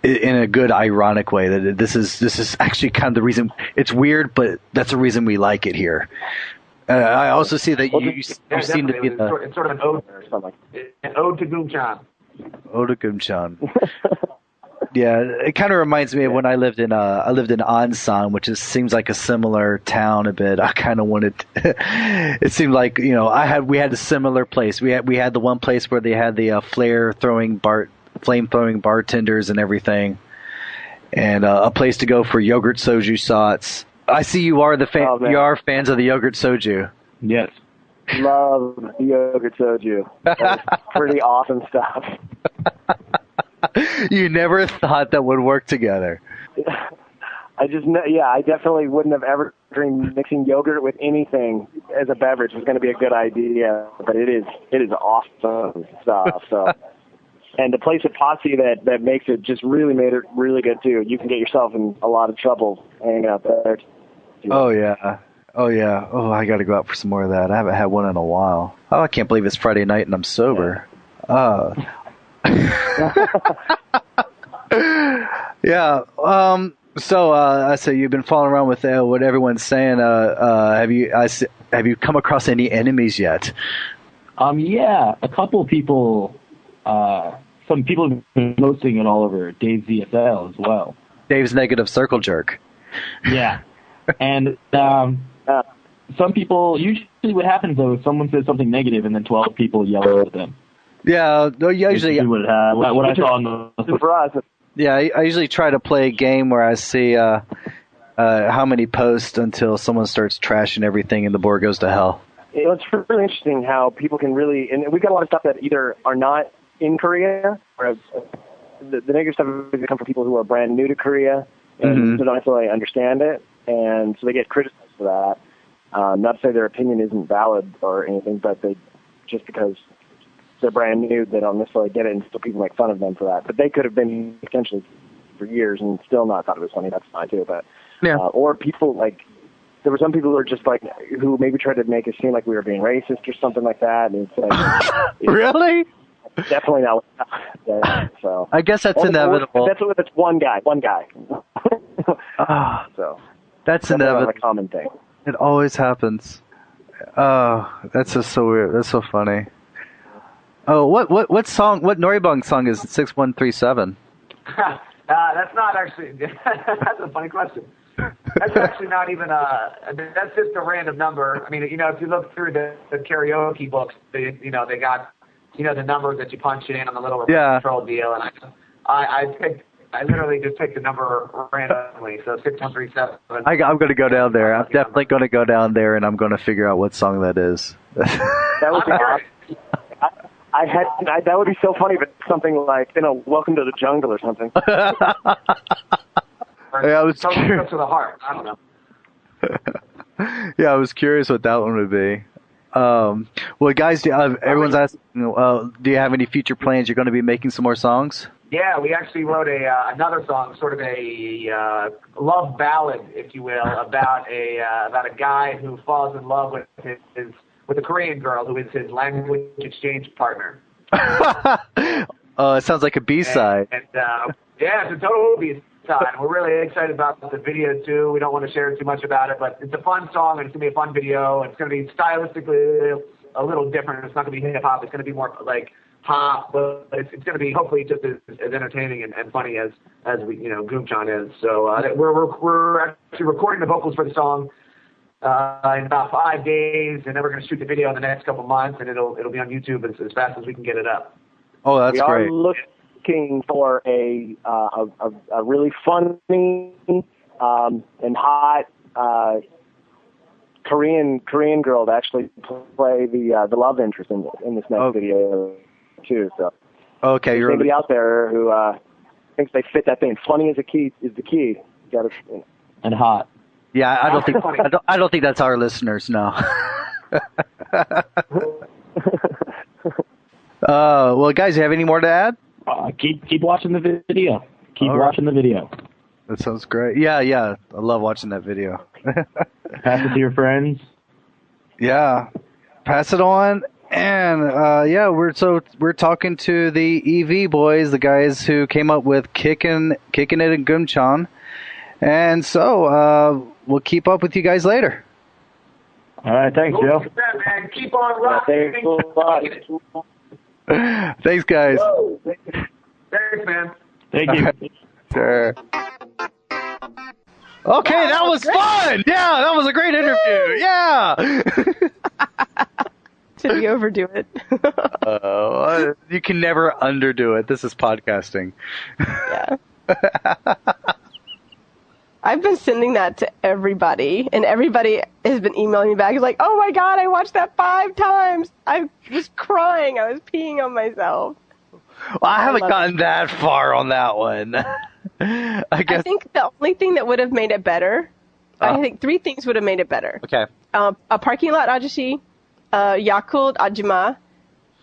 in a good ironic way, that this is actually kind of the reason. It's weird, but that's the reason we like it here. I also see that you seem to be it's sort of an ode or something. An ode to Gumcheon. Ode to Gumcheon. Yeah, it kind of reminds me of when I lived in Ansan, which seems like a similar town a bit. I kind of wanted. It seemed like we had a similar place. We had the one place where they had the flame throwing bartenders and everything, and a place to go for yogurt soju shots. I see you are you are fans of the yogurt soju. Yes. Love the yogurt soju. That's pretty awesome stuff. You never thought that would work together. I definitely wouldn't have ever dreamed mixing yogurt with anything as a beverage was going to be a good idea, but it is awesome stuff. So, and the place at Posse that makes it just really made it really good too. You can get yourself in a lot of trouble hanging out there. Oh yeah. Oh, yeah. Oh, I got to go out for some more of that. I haven't had one in a while. Oh, I can't believe it's Friday night and I'm sober. Yeah. So, I say you've been following around with what everyone's saying. Have you come across any enemies yet? Yeah, a couple people. Some people have been posting it all over Dave's ZSL as well. Dave's negative circle jerk. Yeah, and some people. Usually, what happens though is someone says something negative, and then 12 people yell at them. Yeah, no, usually. What I saw on the for us. Yeah, I usually try to play a game where I see how many posts until someone starts trashing everything and the board goes to hell. It's really interesting how people can really, and we've got a lot of stuff that either are not in Korea, or the negative stuff has come from people who are brand new to Korea and don't necessarily understand it, and so they get criticized for that. Not to say their opinion isn't valid or anything, but they just because they're brand new, they don't necessarily get it, and still people make fun of them for that. But they could have been potentially for years and still not thought it was funny. That's fine too. But or people like. There were some people who were just like, who maybe tried to make it seem like we were being racist or something like that. And it's like, really? Definitely not. Yeah, so I guess that's inevitable. That's one guy. So that's inevitable. A common thing. It always happens. Oh, that's just so weird. That's so funny. Oh, what song? What Noribong song is 6137? That's not actually. That's a funny question. That's actually not even that's just a random number. I mean, if you look through the karaoke books, they got, the numbers that you punch in on the little control deal, and I literally just picked a number randomly, so 6137. I'm going to go down there. I'm definitely going to go down there, and I'm going to figure out what song that is. That would be awesome. That would be so funny, but something like, Welcome to the Jungle or something. Yeah, I was curious. To the heart. I don't know. Yeah, I was curious what that one would be. Well, guys, everyone's asking, do you have any future plans? You're going to be making some more songs? Yeah, we actually wrote another song, sort of a love ballad, if you will, about a guy who falls in love with a Korean girl who is his language exchange partner. It sounds like a B-side. Yeah, it's a total B-side. We're really excited about the video too. We don't want to share too much about it, but it's a fun song and it's gonna be a fun video. It's gonna be stylistically a little different. It's not gonna be hip hop. It's gonna be more like pop, but it's gonna be hopefully just as entertaining and funny as we Goomchan is. So we're actually recording the vocals for the song in about 5 days, and then we're gonna shoot the video in the next couple months, and it'll be on YouTube as fast as we can get it up. Oh, that's great. Looking for a really funny and hot Korean girl to actually play the love interest in this next video too. So okay, you're anybody out there who thinks they fit that thing. Funny is the key. You got to and hot. Yeah, I don't think that's our listeners. No. Well, guys, you have any more to add? Keep watching the video. Keep watching the video. That sounds great. Yeah. I love watching that video. Pass it to your friends. Yeah. Pass it on. And we're talking to the EV boys, the guys who came up with Kickin' It in Goomchan. And so we'll keep up with you guys later. All right, thanks, Joe. Man. Keep on rocking. Thanks, guys. Whoa. Thanks, man. Thank you. Right. Sure. Okay, that was fun. Yeah, that was a great interview. Yeah. Did you overdo it? You can never underdo it. This is podcasting. Yeah. I've been sending that to everybody, and everybody has been emailing me back. It's like, oh my God, I watched that 5 times. I was crying. I was peeing on myself. Well, I haven't gotten that far on that one. I think the only thing that would have made it better, I think 3 things would have made it better. Okay. A parking lot ajashi, Yakult Ajima,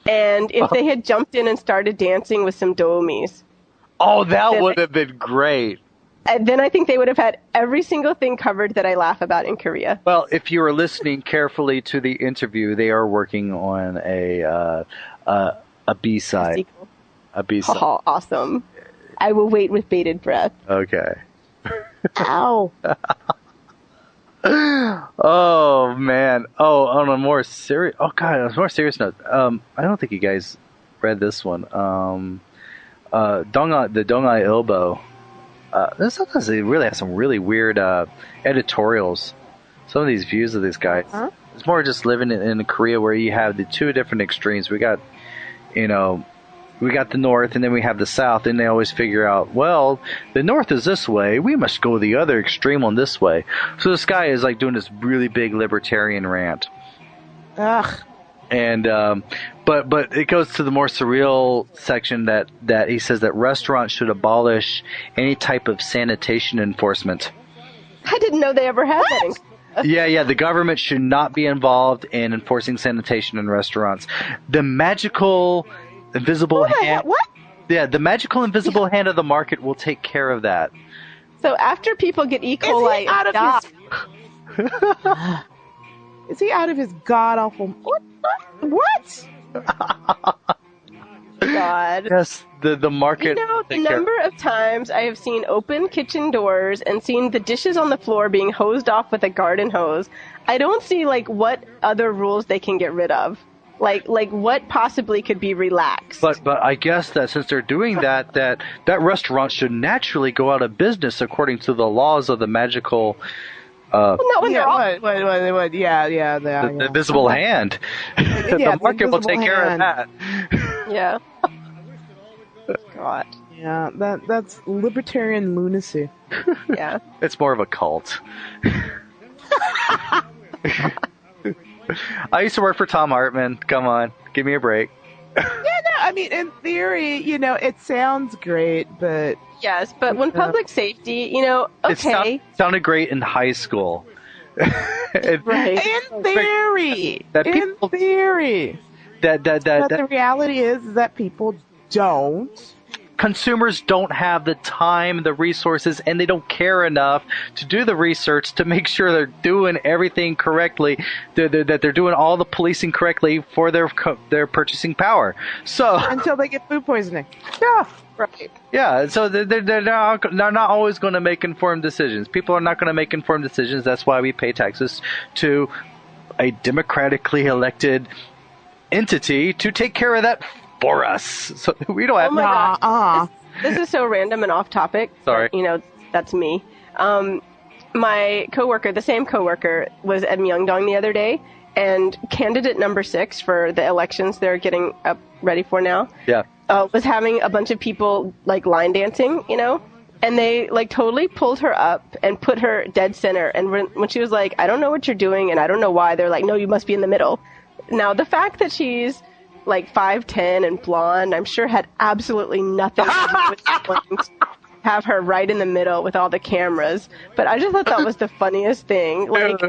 and if they had jumped in and started dancing with some doomies. Oh, that would have been great. And then I think they would have had every single thing covered that I laugh about in Korea. Well, if you were listening carefully to the interview, they are working on a B-side. A B-side. Oh, awesome. I will wait with bated breath. Okay. Ow. Oh, man. Oh, on a more serious... Oh, God, on a more serious note. I don't think you guys read this one. The Dongai Ilbo. Sometimes they really have some really weird editorials. Some of these views of these guys. Huh? It's more just living in Korea where you have the two different extremes. We got the north and then we have the south, and they always figure out, well, the north is this way, we must go the other extreme on this way. So this guy is like doing this really big libertarian rant. Ugh. And but it goes to the more surreal section that he says that restaurants should abolish any type of sanitation enforcement. I didn't know they ever had that. Yeah, the government should not be involved in enforcing sanitation in restaurants. The magical invisible hand. What? Yeah, the magical invisible hand of the market will take care of that. So after people get E. coli, Is he out of his... Is he out of his god-awful... What? God. Yes, the market. You know, the number of times I have seen open kitchen doors and seen the dishes on the floor being hosed off with a garden hose. I don't see, like, what other rules they can get rid of. Like what possibly could be relaxed. But I guess that since they're doing that restaurant should naturally go out of business according to the laws of the magical... Well, not when they're all... What? Yeah. The invisible hand. The market will take care of that. Yeah. God. Yeah, that's libertarian lunacy. Yeah. It's more of a cult. I used to work for Tom Hartman. Come on, give me a break. Yeah, no, I mean, in theory, it sounds great, but... Yes, but when public safety, okay. It sounded great in high school. Right. In theory. But the reality is that people don't. Consumers don't have the time, the resources, and they don't care enough to do the research to make sure they're doing everything correctly, that they're doing all the policing correctly for their purchasing power. So until they get food poisoning. Yeah. Right. Yeah, so they're not always going to make informed decisions. People are not going to make informed decisions. That's why we pay taxes to a democratically elected entity to take care of that for us. So we don't have... Oh my God. This is so random and off topic. Sorry. But, that's me. My coworker, the same coworker, was at Myeongdong the other day, and candidate number 6 for the elections they're getting up ready for now. Yeah. Was having a bunch of people like line dancing, and they like totally pulled her up and put her dead center. And when she was like, I don't know what you're doing and I don't know why, they're like, no, you must be in the middle. Now, the fact that she's like 5'10" and blonde, I'm sure had absolutely nothing to do with it. Have her right in the middle with all the cameras, but I just thought that was the funniest thing. Like,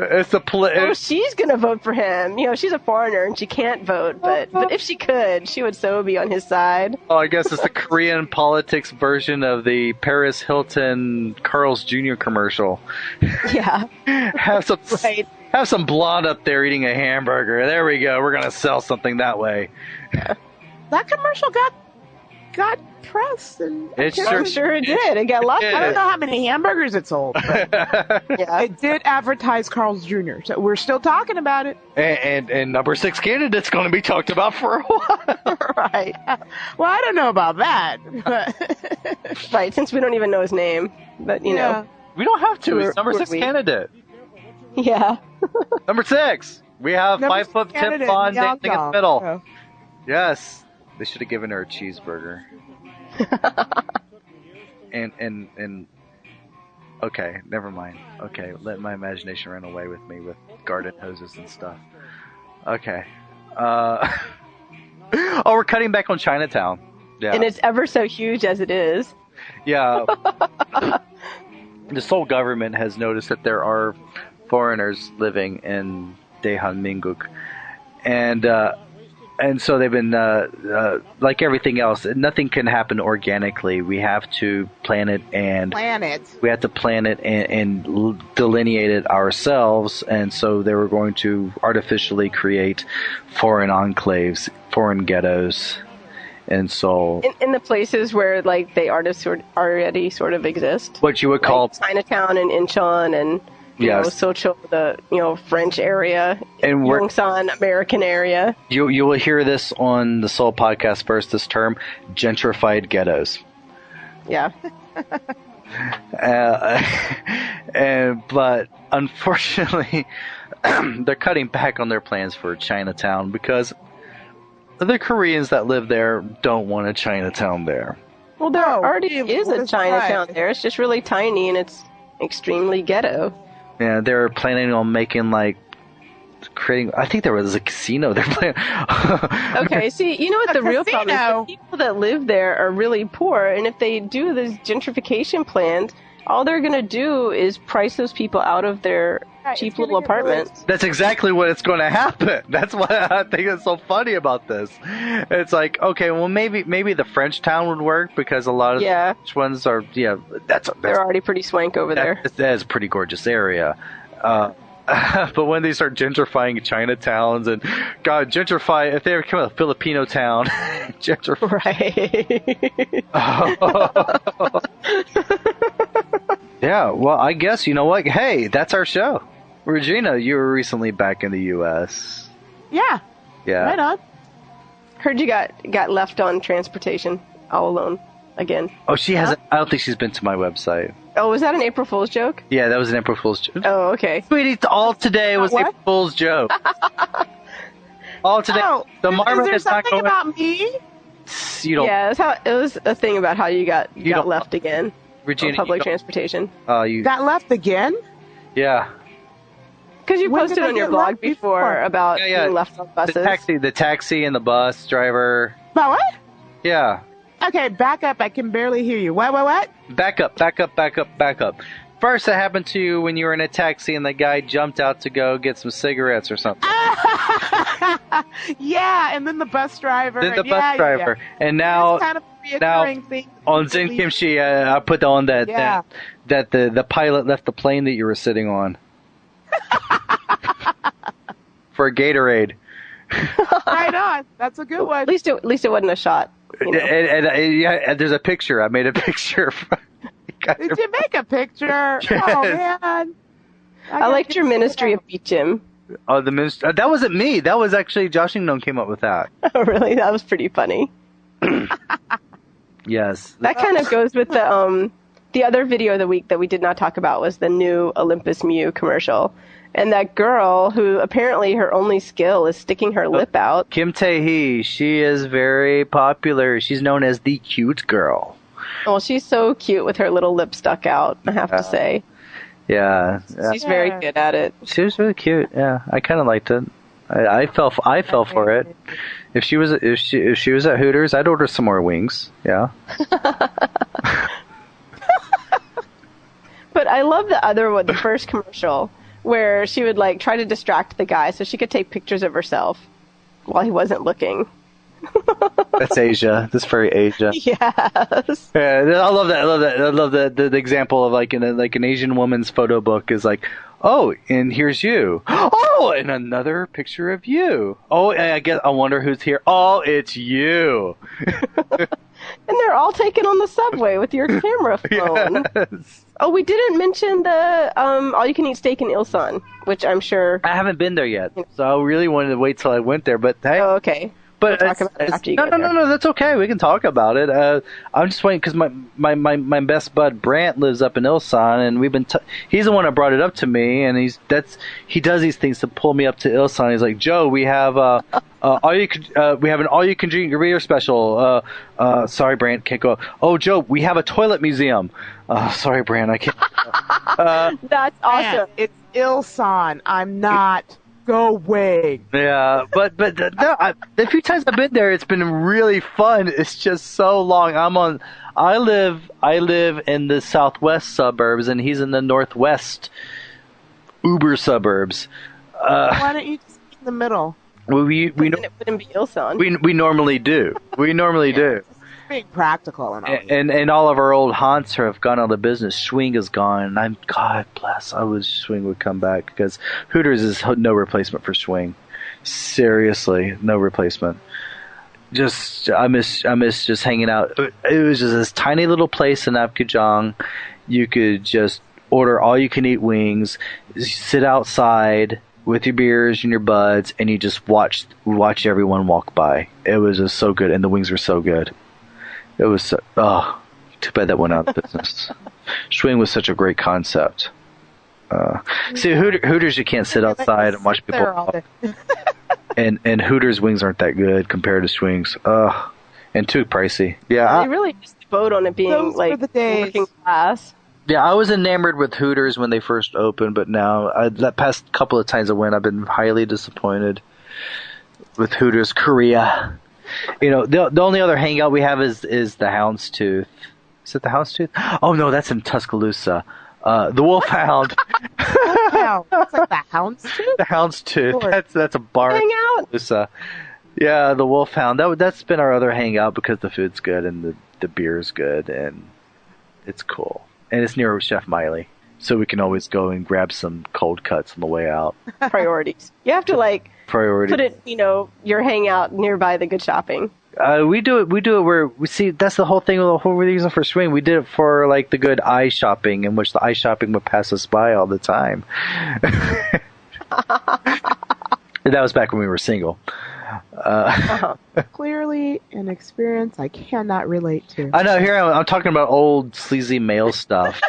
she's gonna vote for him. She's a foreigner and she can't vote, but if she could, she would so be on his side. Oh, I guess it's the Korean politics version of the Paris Hilton Carl's Jr. commercial. Yeah, have some blonde up there eating a hamburger. There we go. We're gonna sell something that way. That commercial got press, and I'm sure it did. It got lots. I don't know how many hamburgers it sold, but yeah, it did advertise Carl's Jr., so we're still talking about it. And number 6 candidate's going to be talked about for a while. Right. Well, I don't know about that. But right, since we don't even know his name. But, we don't have to. It's number 6 candidate. Yeah. Number 6. We have 5'10" blonde dancing in the middle. Oh. Yes. They should have given her a cheeseburger. and okay, never mind. Okay, let my imagination run away with me with garden hoses and stuff. Okay. We're cutting back on Chinatown. Yeah. And it's ever so huge as it is. Yeah. The Seoul government has noticed that there are foreigners living in Daehanmingguk. And And so they've been, like everything else, nothing can happen organically. We have to plan it We have to plan it and delineate it ourselves. And so they were going to artificially create foreign enclaves, foreign ghettos in Seoul. In the places where, like, they already sort of exist. What you would call Chinatown and Incheon and... Sochil, the French area, and Yongsan, American area. You will hear this on the Seoul podcast first this term, gentrified ghettos. Yeah. But unfortunately, they're cutting back on their plans for Chinatown because the Koreans that live there don't want a Chinatown there. Well, there already is a Chinatown there. It's just really tiny and it's extremely ghetto. Yeah, they're planning on making creating. I think there was a casino they're planning. Okay, see, you know what the real problem is? The people that live there are really poor, and if they do these gentrification plans, all they're going to do is price those people out of their cheap little apartments. That's exactly what it's going to happen. That's what I think is so funny about this. It's like, okay, well, maybe the French town would work because a lot of the French ones are, they're already pretty swank over there. That is a pretty gorgeous area. But when they start gentrifying Chinatowns and, God, gentrify, if they ever come to a Filipino town, gentrify. Right. Yeah, well, I guess, you know what? Hey, that's our show. Regina, you were recently back in the U.S. Yeah. Yeah. Right on. Heard you got left on transportation all alone again. Oh, she hasn't. I don't think she's been to my website. Oh, was that an April Fool's joke? Yeah, that was an April Fool's joke. Oh, okay. Sweetie, all today was April Fool's joke. All today. The Marmot is there something about me? You don't. Yeah, it was a thing about how you got left again. Regina, on public transportation. You got left again? Yeah. Because you posted on your blog before about being left on buses. The taxi and the bus driver. About what? Yeah. Okay, back up. I can barely hear you. What? Back up. First, it happened to you when you were in a taxi and the guy jumped out to go get some cigarettes or something. Yeah, and then the bus driver. Yeah. And now, kind of reoccurring thing. On Zen Kimchi, I put on that the pilot left the plane that you were sitting on. For a Gatorade. Right on. That's a good one. At least it wasn't a shot. You know? And there's a picture. I made a picture. Did you make a picture? Yes. Oh, man. I liked your Ministry of Beat Gym. Oh, the ministry. That wasn't me. That was actually Josh Ingnon came up with that. Oh, really? That was pretty funny. Yes. That kind of goes with the other video of the week that we did not talk about was the new Olympus Mew commercial. And that girl who apparently her only skill is sticking her lip out. Kim Tae-hee, she is very popular. She's known as the cute girl. Oh, she's so cute with her little lip stuck out, I have to say. Yeah. She's very good at it. She was really cute. Yeah, I kind of liked it. I fell for it. If she was at Hooters, I'd order some more wings. Yeah. But I love the other one, the first commercial, where she would try to distract the guy so she could take pictures of herself while he wasn't looking. That's Asia. That's very Asia. Yes. Yeah, I love that. I love the example of an Asian woman's photo book is oh, and here's you. Oh, and another picture of you. Oh, and I wonder who's here. Oh, it's you. And they're all taken on the subway with your camera phone. Yes. Oh, we didn't mention the all-you-can-eat steak in Ilsan, which I'm sure... I haven't been there yet, so I really wanted to wait till I went there, but hey... Oh, okay. But we'll talk about it after you get there. No, that's okay. We can talk about it. I'm just waiting because my best bud Brant lives up in Ilsan, and we've been. He's the one that brought it up to me, and he does these things to pull me up to Ilsan. He's like, Joe, we have we have an all you can drink beer special. Sorry, Brant, can't go. Oh, Joe, we have a toilet museum. Sorry, Brant, I can't. That's awesome. Man, it's Ilsan. I'm not. Go away. Yeah, but the few times I've been there, it's been really fun. It's just so long. I live in the southwest suburbs, and he's in the northwest Uber suburbs. Why don't you just be in the middle? We then it wouldn't be Ilson. we normally do. We normally do. Being practical and all. And all of our old haunts have gone out of business. Swing is gone. And God bless. I wish Swing would come back because Hooters is no replacement for Swing. Seriously, no replacement. I miss just hanging out. It was just this tiny little place in Apgujeong. You could just order all you can eat wings, sit outside with your beers and your buds, and you just watch everyone walk by. It was just so good, and the wings were so good. It was too bad that went out of business. Swing was such a great concept. See, Hooters you can't sit outside and watch people walk. And Hooters wings aren't that good compared to Swings. And too pricey. Yeah, they really just vote on it being Those like were the days. working class. Yeah, I was enamored with Hooters when they first opened, but now, that past couple of times I went, I've been highly disappointed with Hooters Korea. You know, the only other hangout we have is the Houndstooth. Is it the Houndstooth? Oh, no, that's in Tuscaloosa. The Wolfhound. Wow, it's like the Houndstooth? The Houndstooth. Lord. That's a bar in Hang out. Tuscaloosa. Yeah, the Wolfhound. That's been our other hangout because the food's good and the beer's good and it's cool. And it's near Chef Miley, so we can always go and grab some cold cuts on the way out. Priorities. You have to Priority. put it, your hangout nearby the good shopping. We do it where we see that's the whole thing. The whole reason for Swing, we did it for the good eye shopping, in which the eye shopping would pass us by all the time. And that was back when we were single. Clearly an experience I cannot relate to. I know. Here I'm talking about old sleazy male stuff.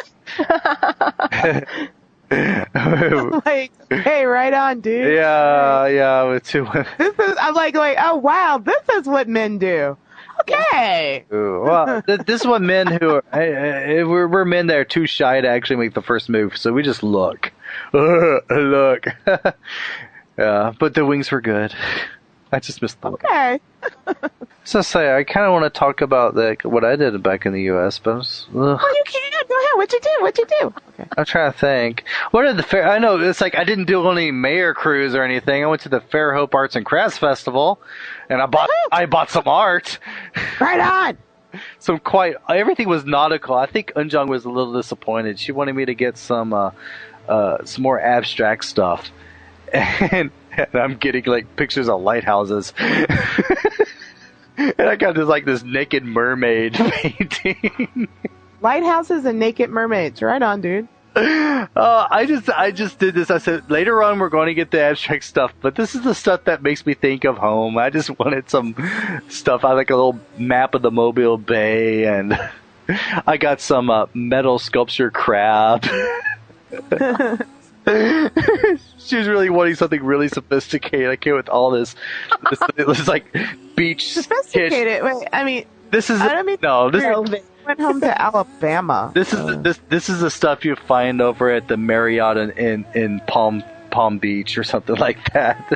Like, hey, right on, dude. Yeah. With two women. I'm like, oh wow, this is what men do. Okay. Ooh, well, this is what men who we're men that are too shy to actually make the first move, so we just look. Look. Yeah, but the wings were good. I just missed them. Okay. So say I kind of want to talk about what I did back in the U.S., but Oh, you can. Go ahead. What'd you do? Okay. I'm trying to think. What did the fair? I know it's I didn't do any mayor cruise or anything. I went to the Fairhope Arts and Crafts Festival, and I bought some art. Right on. Everything was nautical. I think Eunjung was a little disappointed. She wanted me to get some more abstract stuff, and I'm getting pictures of lighthouses. And I got this naked mermaid painting. Lighthouses and naked mermaids. Right on, dude. I just did this. I said later on we're going to get the abstract stuff, but this is the stuff that makes me think of home. I just wanted some stuff. I like a little map of the Mobile Bay, and I got some metal sculpture crab. She was really wanting something really sophisticated. I came with all this beach. Sophisticated. Wait, I mean, this is went home to Alabama. This is the stuff you find over at the Marriott in Palm Beach or something like that.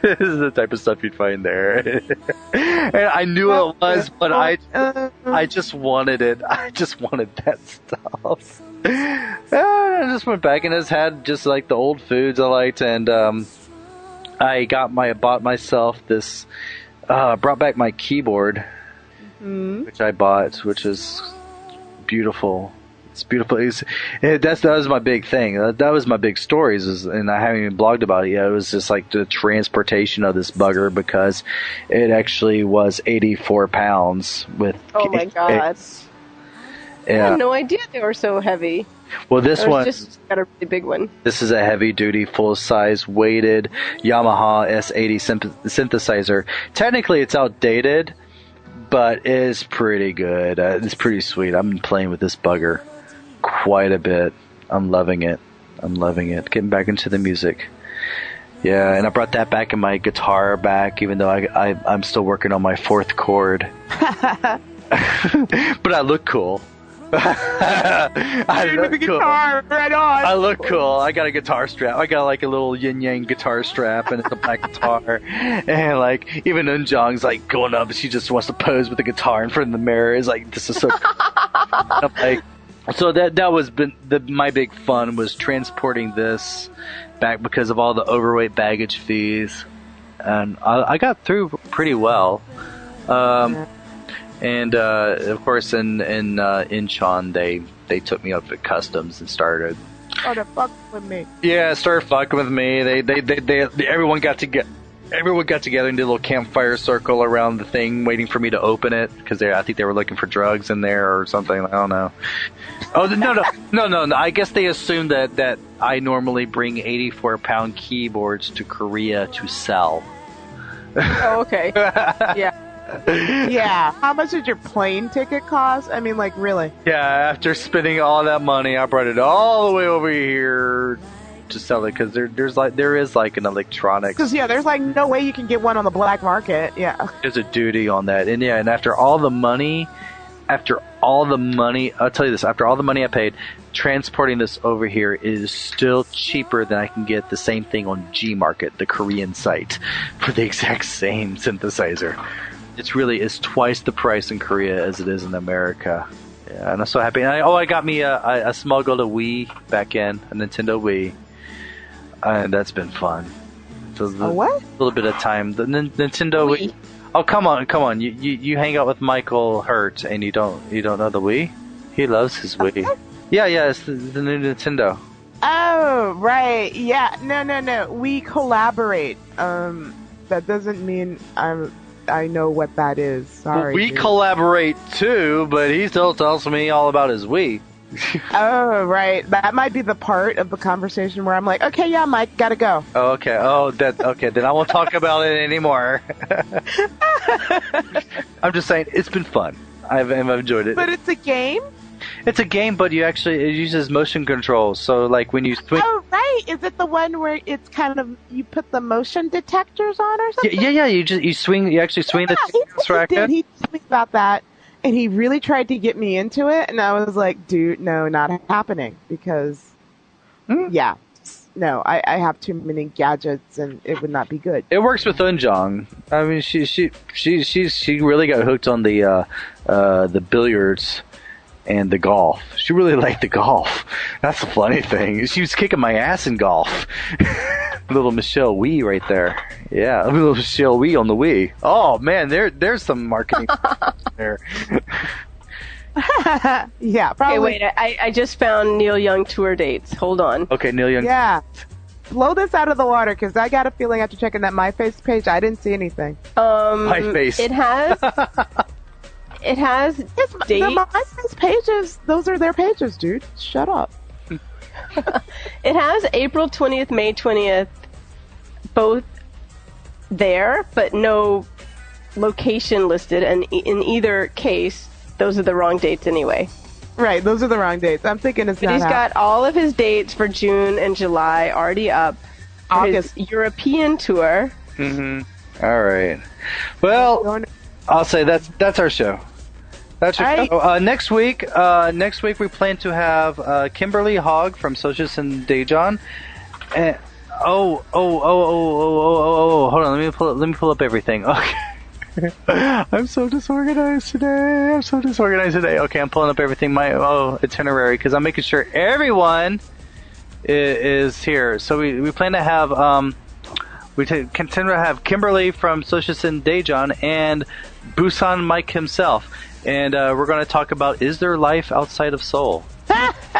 This is the type of stuff you'd find there. And I knew it was, but I just wanted it. I just wanted that stuff. I just went back and just had just the old foods I liked, and I bought myself this. Brought back my keyboard, which I bought, which is beautiful. It's beautiful. That was my big thing. That was my big stories, and I haven't even blogged about it yet. It was just the transportation of this bugger, because it actually was 84 pounds with. Oh my god! Yeah. I had no idea they were so heavy. Well, this one just got a really big one. This is a heavy-duty, full-size, weighted Yamaha S80 synthesizer. Technically, it's outdated, but it's pretty good. It's pretty sweet. I've been playing with this bugger quite a bit. I'm loving it. Getting back into the music. Yeah, and I brought that back in my guitar back, even though I'm still working on my fourth chord. But I look cool. I look cool. Guitar, right on. I look cool. I got a guitar strap. I got a little yin yang guitar strap, and it's a black guitar. And even Eunjung's going up, she just wants to pose with the guitar in front of the mirror. It's this is so. I'm So that was my big fun was transporting this back because of all the overweight baggage fees, and I got through pretty well. And of course in Incheon they took me up to customs and started. Oh, they're fucking with me. Yeah, started fucking with me. Everyone got together and did a little campfire circle around the thing, waiting for me to open it because I think they were looking for drugs in there or something. I don't know. Oh no! I guess they assumed that I normally bring 84-pound keyboards to Korea to sell. Oh, okay. Yeah. Yeah. How much did your plane ticket cost? I mean, like, really? Yeah. After spending all that money, I brought it all the way over here to sell it because there is an electronics. Because there's like no way you can get one on the black market. Yeah. There's a duty on that, and after all the money, I'll tell you this: after all the money I paid, transporting this over here is still cheaper than I can get the same thing on Gmarket, the Korean site, for the exact same synthesizer. It's twice the price in Korea as it is in America. Yeah, and I'm so happy. And I got me a smuggled a Wii back in, a Nintendo Wii. And that's been fun. So what? A little bit of time. The Nintendo Wii. Oh, come on! You hang out with Michael Hurt, and you don't know the Wii? He loves his Wii. Yeah, it's the new Nintendo. Oh, right. Yeah. No. We collaborate. That doesn't mean I know what that is. Sorry. Well, we collaborate too, but he still tells me all about his Wii. Oh, right. That might be the part of the conversation where I'm like, okay, yeah, Mike, gotta go. Oh, okay. Okay. Then I won't talk about it anymore. I'm just saying, it's been fun. I've enjoyed it. But it's a game? It's a game, but it uses motion controls. So, like, when you swing... Oh, right. Is it the one where it's kind of, you put the motion detectors on or something? Yeah. You actually swing the tracker. He told me about that. And he really tried to get me into it, and I was like, dude, no, not happening, because, I have too many gadgets, and it would not be good. It works with Eunjong. I mean, she really got hooked on the billiards and the golf. She really liked the golf. That's the funny thing. She was kicking my ass in golf. Little Michelle Wee right there. Yeah, little Michelle Wee on the Wii. Oh man, there's some marketing there. Yeah, probably. Okay, wait. I just found Neil Young tour dates. Hold on. Okay, Neil Young. Yeah. Blow this out of the water, because I got a feeling after checking that MySpace page, I didn't see anything. MySpace. It has. It has dates. The MySpace pages, those are their pages, dude. Shut up. It has April 20th, May 20th, both there, but no location listed, and in either case, those are the wrong dates anyway. Right, those are the wrong dates. I'm thinking it's but not he's got all of his dates for June and July already up. August. His European tour. Mm-hmm. All right. Well, I'll say that's our show. That's our show. Next week we plan to have Kimberly Hogg from Socius and Daejeon. And hold on, let me pull up everything. Okay. I'm so disorganized today. Okay, I'm pulling up everything, my itinerary, because I'm making sure everyone is here. So we plan to have continue to have Kimberly from Socius and Daejeon and Busan Mike himself, and we're going to talk about, is there life outside of Seoul?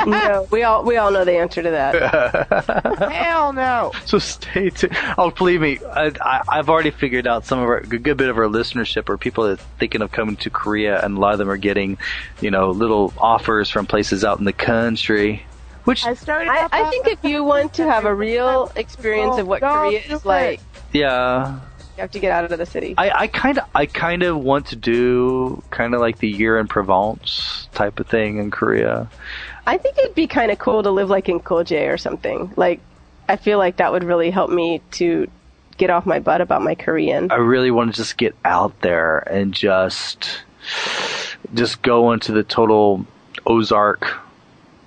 No, we all know the answer to that. Hell no. So stay tuned. Oh, believe me, I've already figured out a good bit of our listenership are people that are thinking of coming to Korea, and a lot of them are getting, little offers from places out in the country. Which I think if you want to have a real experience of what Korea is like, yeah, you have to get out of the city. I kind of want to do kind of like the year in Provence type of thing in Korea. I think it'd be kind of cool to live like in Koje or something. Like, I feel like that would really help me to get off my butt about my Korean. I really want to just get out there and just go into the total Ozark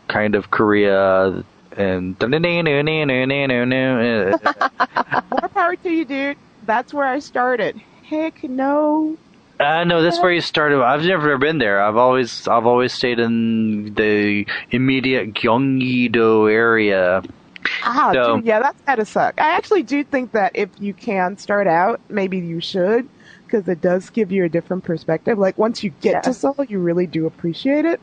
kind of Korea and more power to you, dude. That's where I started. Heck no. No, that's where you started. I've never been there. I've always stayed in the immediate Gyeonggi-do area. Dude, yeah, that's gotta suck. I actually do think that if you can start out, maybe you should, because it does give you a different perspective. Like, once you get to Seoul, you really do appreciate it.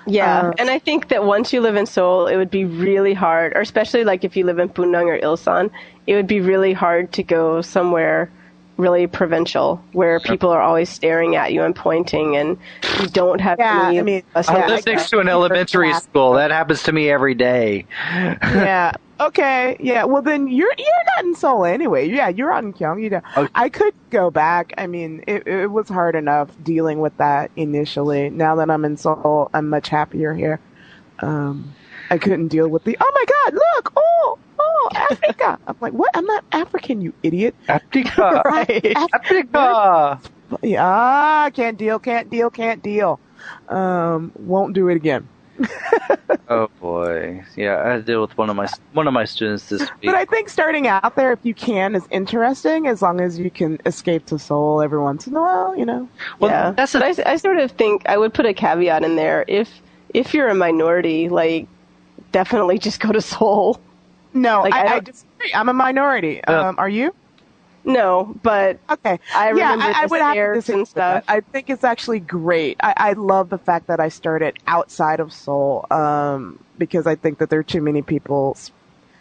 Yeah, and I think that once you live in Seoul, it would be really hard, or especially like if you live in Bunong or Ilsan, it would be really hard to go somewhere really provincial where people are always staring at you and pointing, and you don't have any. I live next to an elementary school. That happens to me every day. Yeah. Okay. Yeah. Well, then you're not in Seoul anyway. Yeah, you're out in Gyeonggi. Okay. I could go back. I mean, it was hard enough dealing with that initially. Now that I'm in Seoul, I'm much happier here. I couldn't deal with the, oh my God, look, oh, Africa. I'm like, what? I'm not African, you idiot. Africa. Right. Africa. Yeah, can't deal. Won't do it again. Oh boy, yeah, I had to deal with one of my students this week. But I think starting out there, if you can, is interesting as long as you can escape to Seoul every once in a while, you know. Well, yeah, but I sort of think I would put a caveat in there. If you're a minority, like, definitely just go to Seoul. No, like, I disagree. I'm a minority. Are you? No, but okay. I remember I would have to disagree and stuff. I think it's actually great. I love the fact that I started outside of Seoul, because I think that there are too many people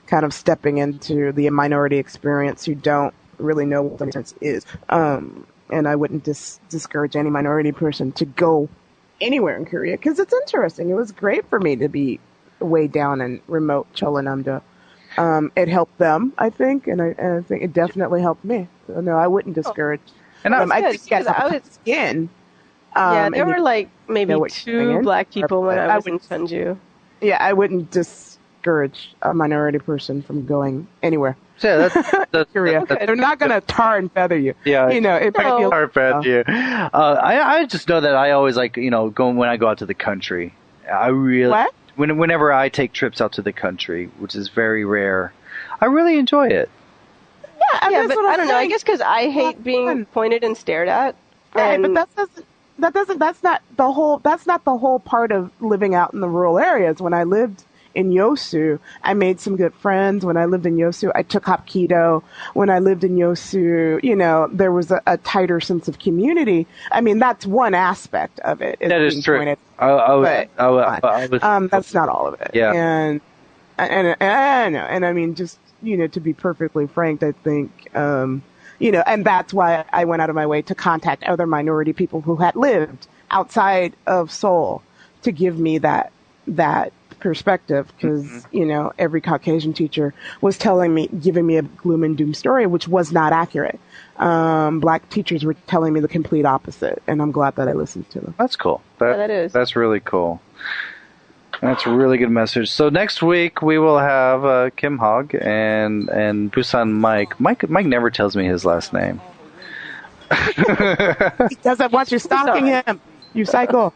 kind of stepping into the minority experience who don't really know what the difference is. And I wouldn't discourage any minority person to go anywhere in Korea because it's interesting. It was great for me to be way down in remote Cholanamdo. It helped them, I think, and I think it definitely helped me. So, no, I wouldn't discourage. And I think you guys have skin. Yeah, there were like maybe 2 black people when I was in Jeonju. Yeah, I wouldn't discourage a minority person from going anywhere. Yeah, that's Korea. They're not going to tar and feather you. Yeah, you know, it might be tar and feather you. I just know that I always like, you know, going when I go out to the country. I really. What? Whenever I take trips out to the country, which is very rare, I really enjoy it. Yeah, but I don't know. I guess because I hate being pointed and stared at. Right, but that's not the whole part of living out in the rural areas. When I lived in Yosu, I made some good friends. When I lived in Yosu, I took Hapkido. When I lived in Yosu, you know, there was a tighter sense of community. I mean, that's one aspect of it. That is true. That's not all of it. Yeah. And I mean, just, you know, to be perfectly frank, I think, you know, and that's why I went out of my way to contact other minority people who had lived outside of Seoul to give me that perspective, because you know, every Caucasian teacher was giving me a gloom and doom story, which was not accurate. Black teachers were telling me the complete opposite, and I'm glad that I listened to them. That's cool. That is. That's really cool. That's a really good message. So next week we will have Kim Hogg and Busan Mike. Mike never tells me his last name. He doesn't want you stalking him. You psycho.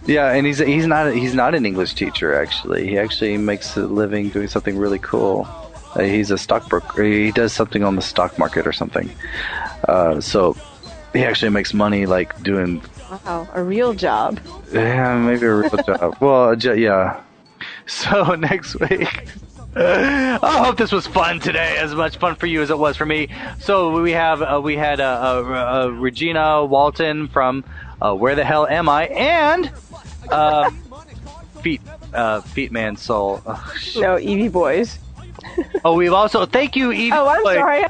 Yeah, and he's not an English teacher actually. He actually makes a living doing something really cool. He's a stockbroker. He does something on the stock market or something. So he actually makes money like doing. Wow, a real job. Yeah, maybe a real job. Well, yeah. So next week. I hope this was fun today, as much fun for you as it was for me. So we had Regina Walton from Where the Hell Am I? And Feet Man Soul. No, Evie Boyz. Oh, we've also thank you, Evie. Oh, I'm sorry.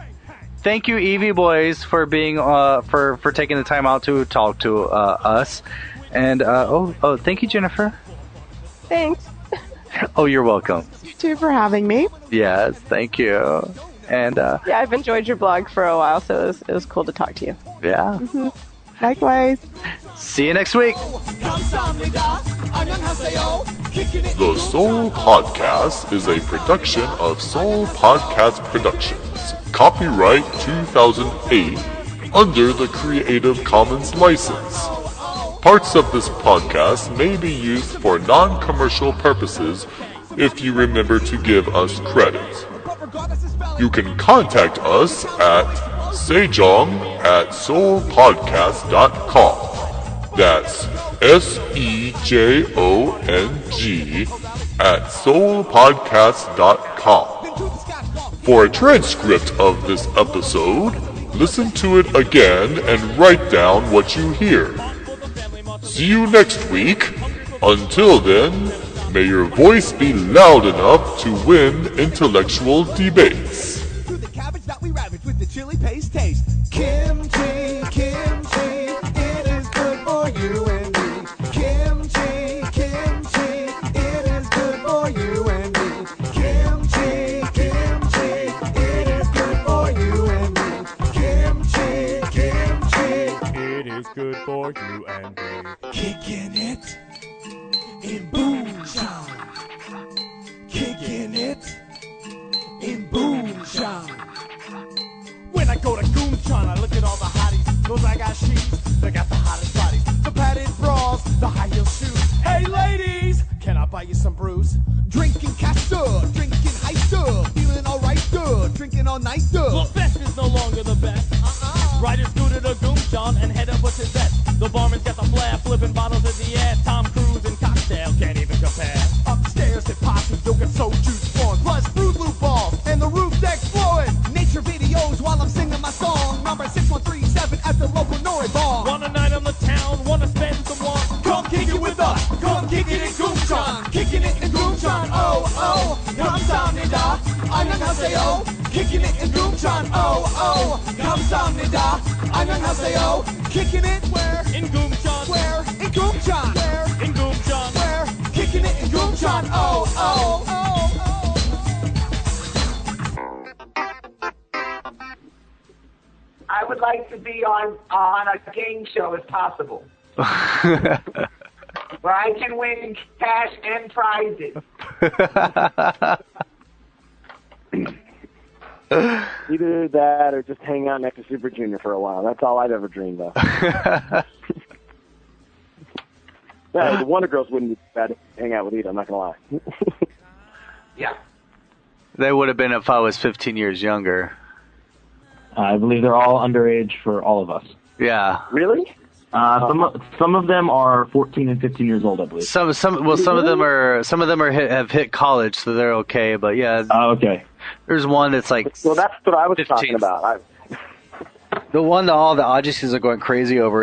Thank you, Evie Boyz, for being for taking the time out to talk to us. And thank you, Jennifer. Thanks. Oh, you're welcome. You too for having me. Yes, thank you. And yeah, I've enjoyed your blog for a while, so it was cool to talk to you. Yeah. Mm-hmm. Likewise. See you next week. The Seoul Podcast is a production of Seoul Podcast Productions. Copyright 2008 under the Creative Commons license. Parts of this podcast may be used for non-commercial purposes if you remember to give us credit. You can contact us at sejong at seoulpodcast.com. That's SEJONG at seoulpodcast.com. For a transcript of this episode, listen to it again and write down what you hear. See you next week. Until then, may your voice be loud enough to win intellectual debates. To the cabbage that we ravage with the chili paste taste. Kimchi, kimchi, it is good for you and me. Kimchi, kimchi, it is good for you and me. Kimchi, kimchi, it is good for you and me. Kimchi, kimchi, it is good for you and me. Kicking it in Boomtown. Kicking it in Boomtown. When I go to Goomtown, I look at all the hotties. Those I got sheets, they got the hottest bodies. The padded bras, the high heel shoes. Hey ladies, can I buy you some brews? Drinking Castor, drinking Heister. Feeling alright, good, drinking all night, good. Well, best is no longer the best. Riders go to the Goomtown and head up with his vest. The barman's got the flair, flipping bottles in the air. Tom Cruise and cocktail can't even compare. Upstairs at Posse, you'll get so juice flowing. Plus Fruit Loop balls and the roof deck's flowing. Nature videos while I'm singing my song. Number 6137 at the local Nori bar. Want a night on the town, wanna spend some one. Come kick it with us, come kick it in Goomtown. Kicking it in Goomtown, oh, oh. 감사합니다, 안녕하세요. Kicking it in Goomtown, oh, oh. 감사합니다, 안녕하세요. Kicking it where? In Goomtown. Where? In Goomtown. Where? In Goomtown. Where? Kicking it in Goomtown, oh, oh, oh, oh. I would like to be on a game show if possible, where I can win cash and prizes. Either that or just hang out next to Super Junior for a while. That's all I'd ever dreamed of. Yeah, the Wonder Girls wouldn't be bad to hang out with either, I'm not going to lie. Yeah. They would have been if I was 15 years younger. I believe they're all underage for all of us. Yeah. Really? Some of them are 14 and 15 years old, I believe. Some of them have hit college, so they're okay. But yeah. Okay. There's one that's like. Well, that's what I was 15. talking about. The one that all the audiences are going crazy over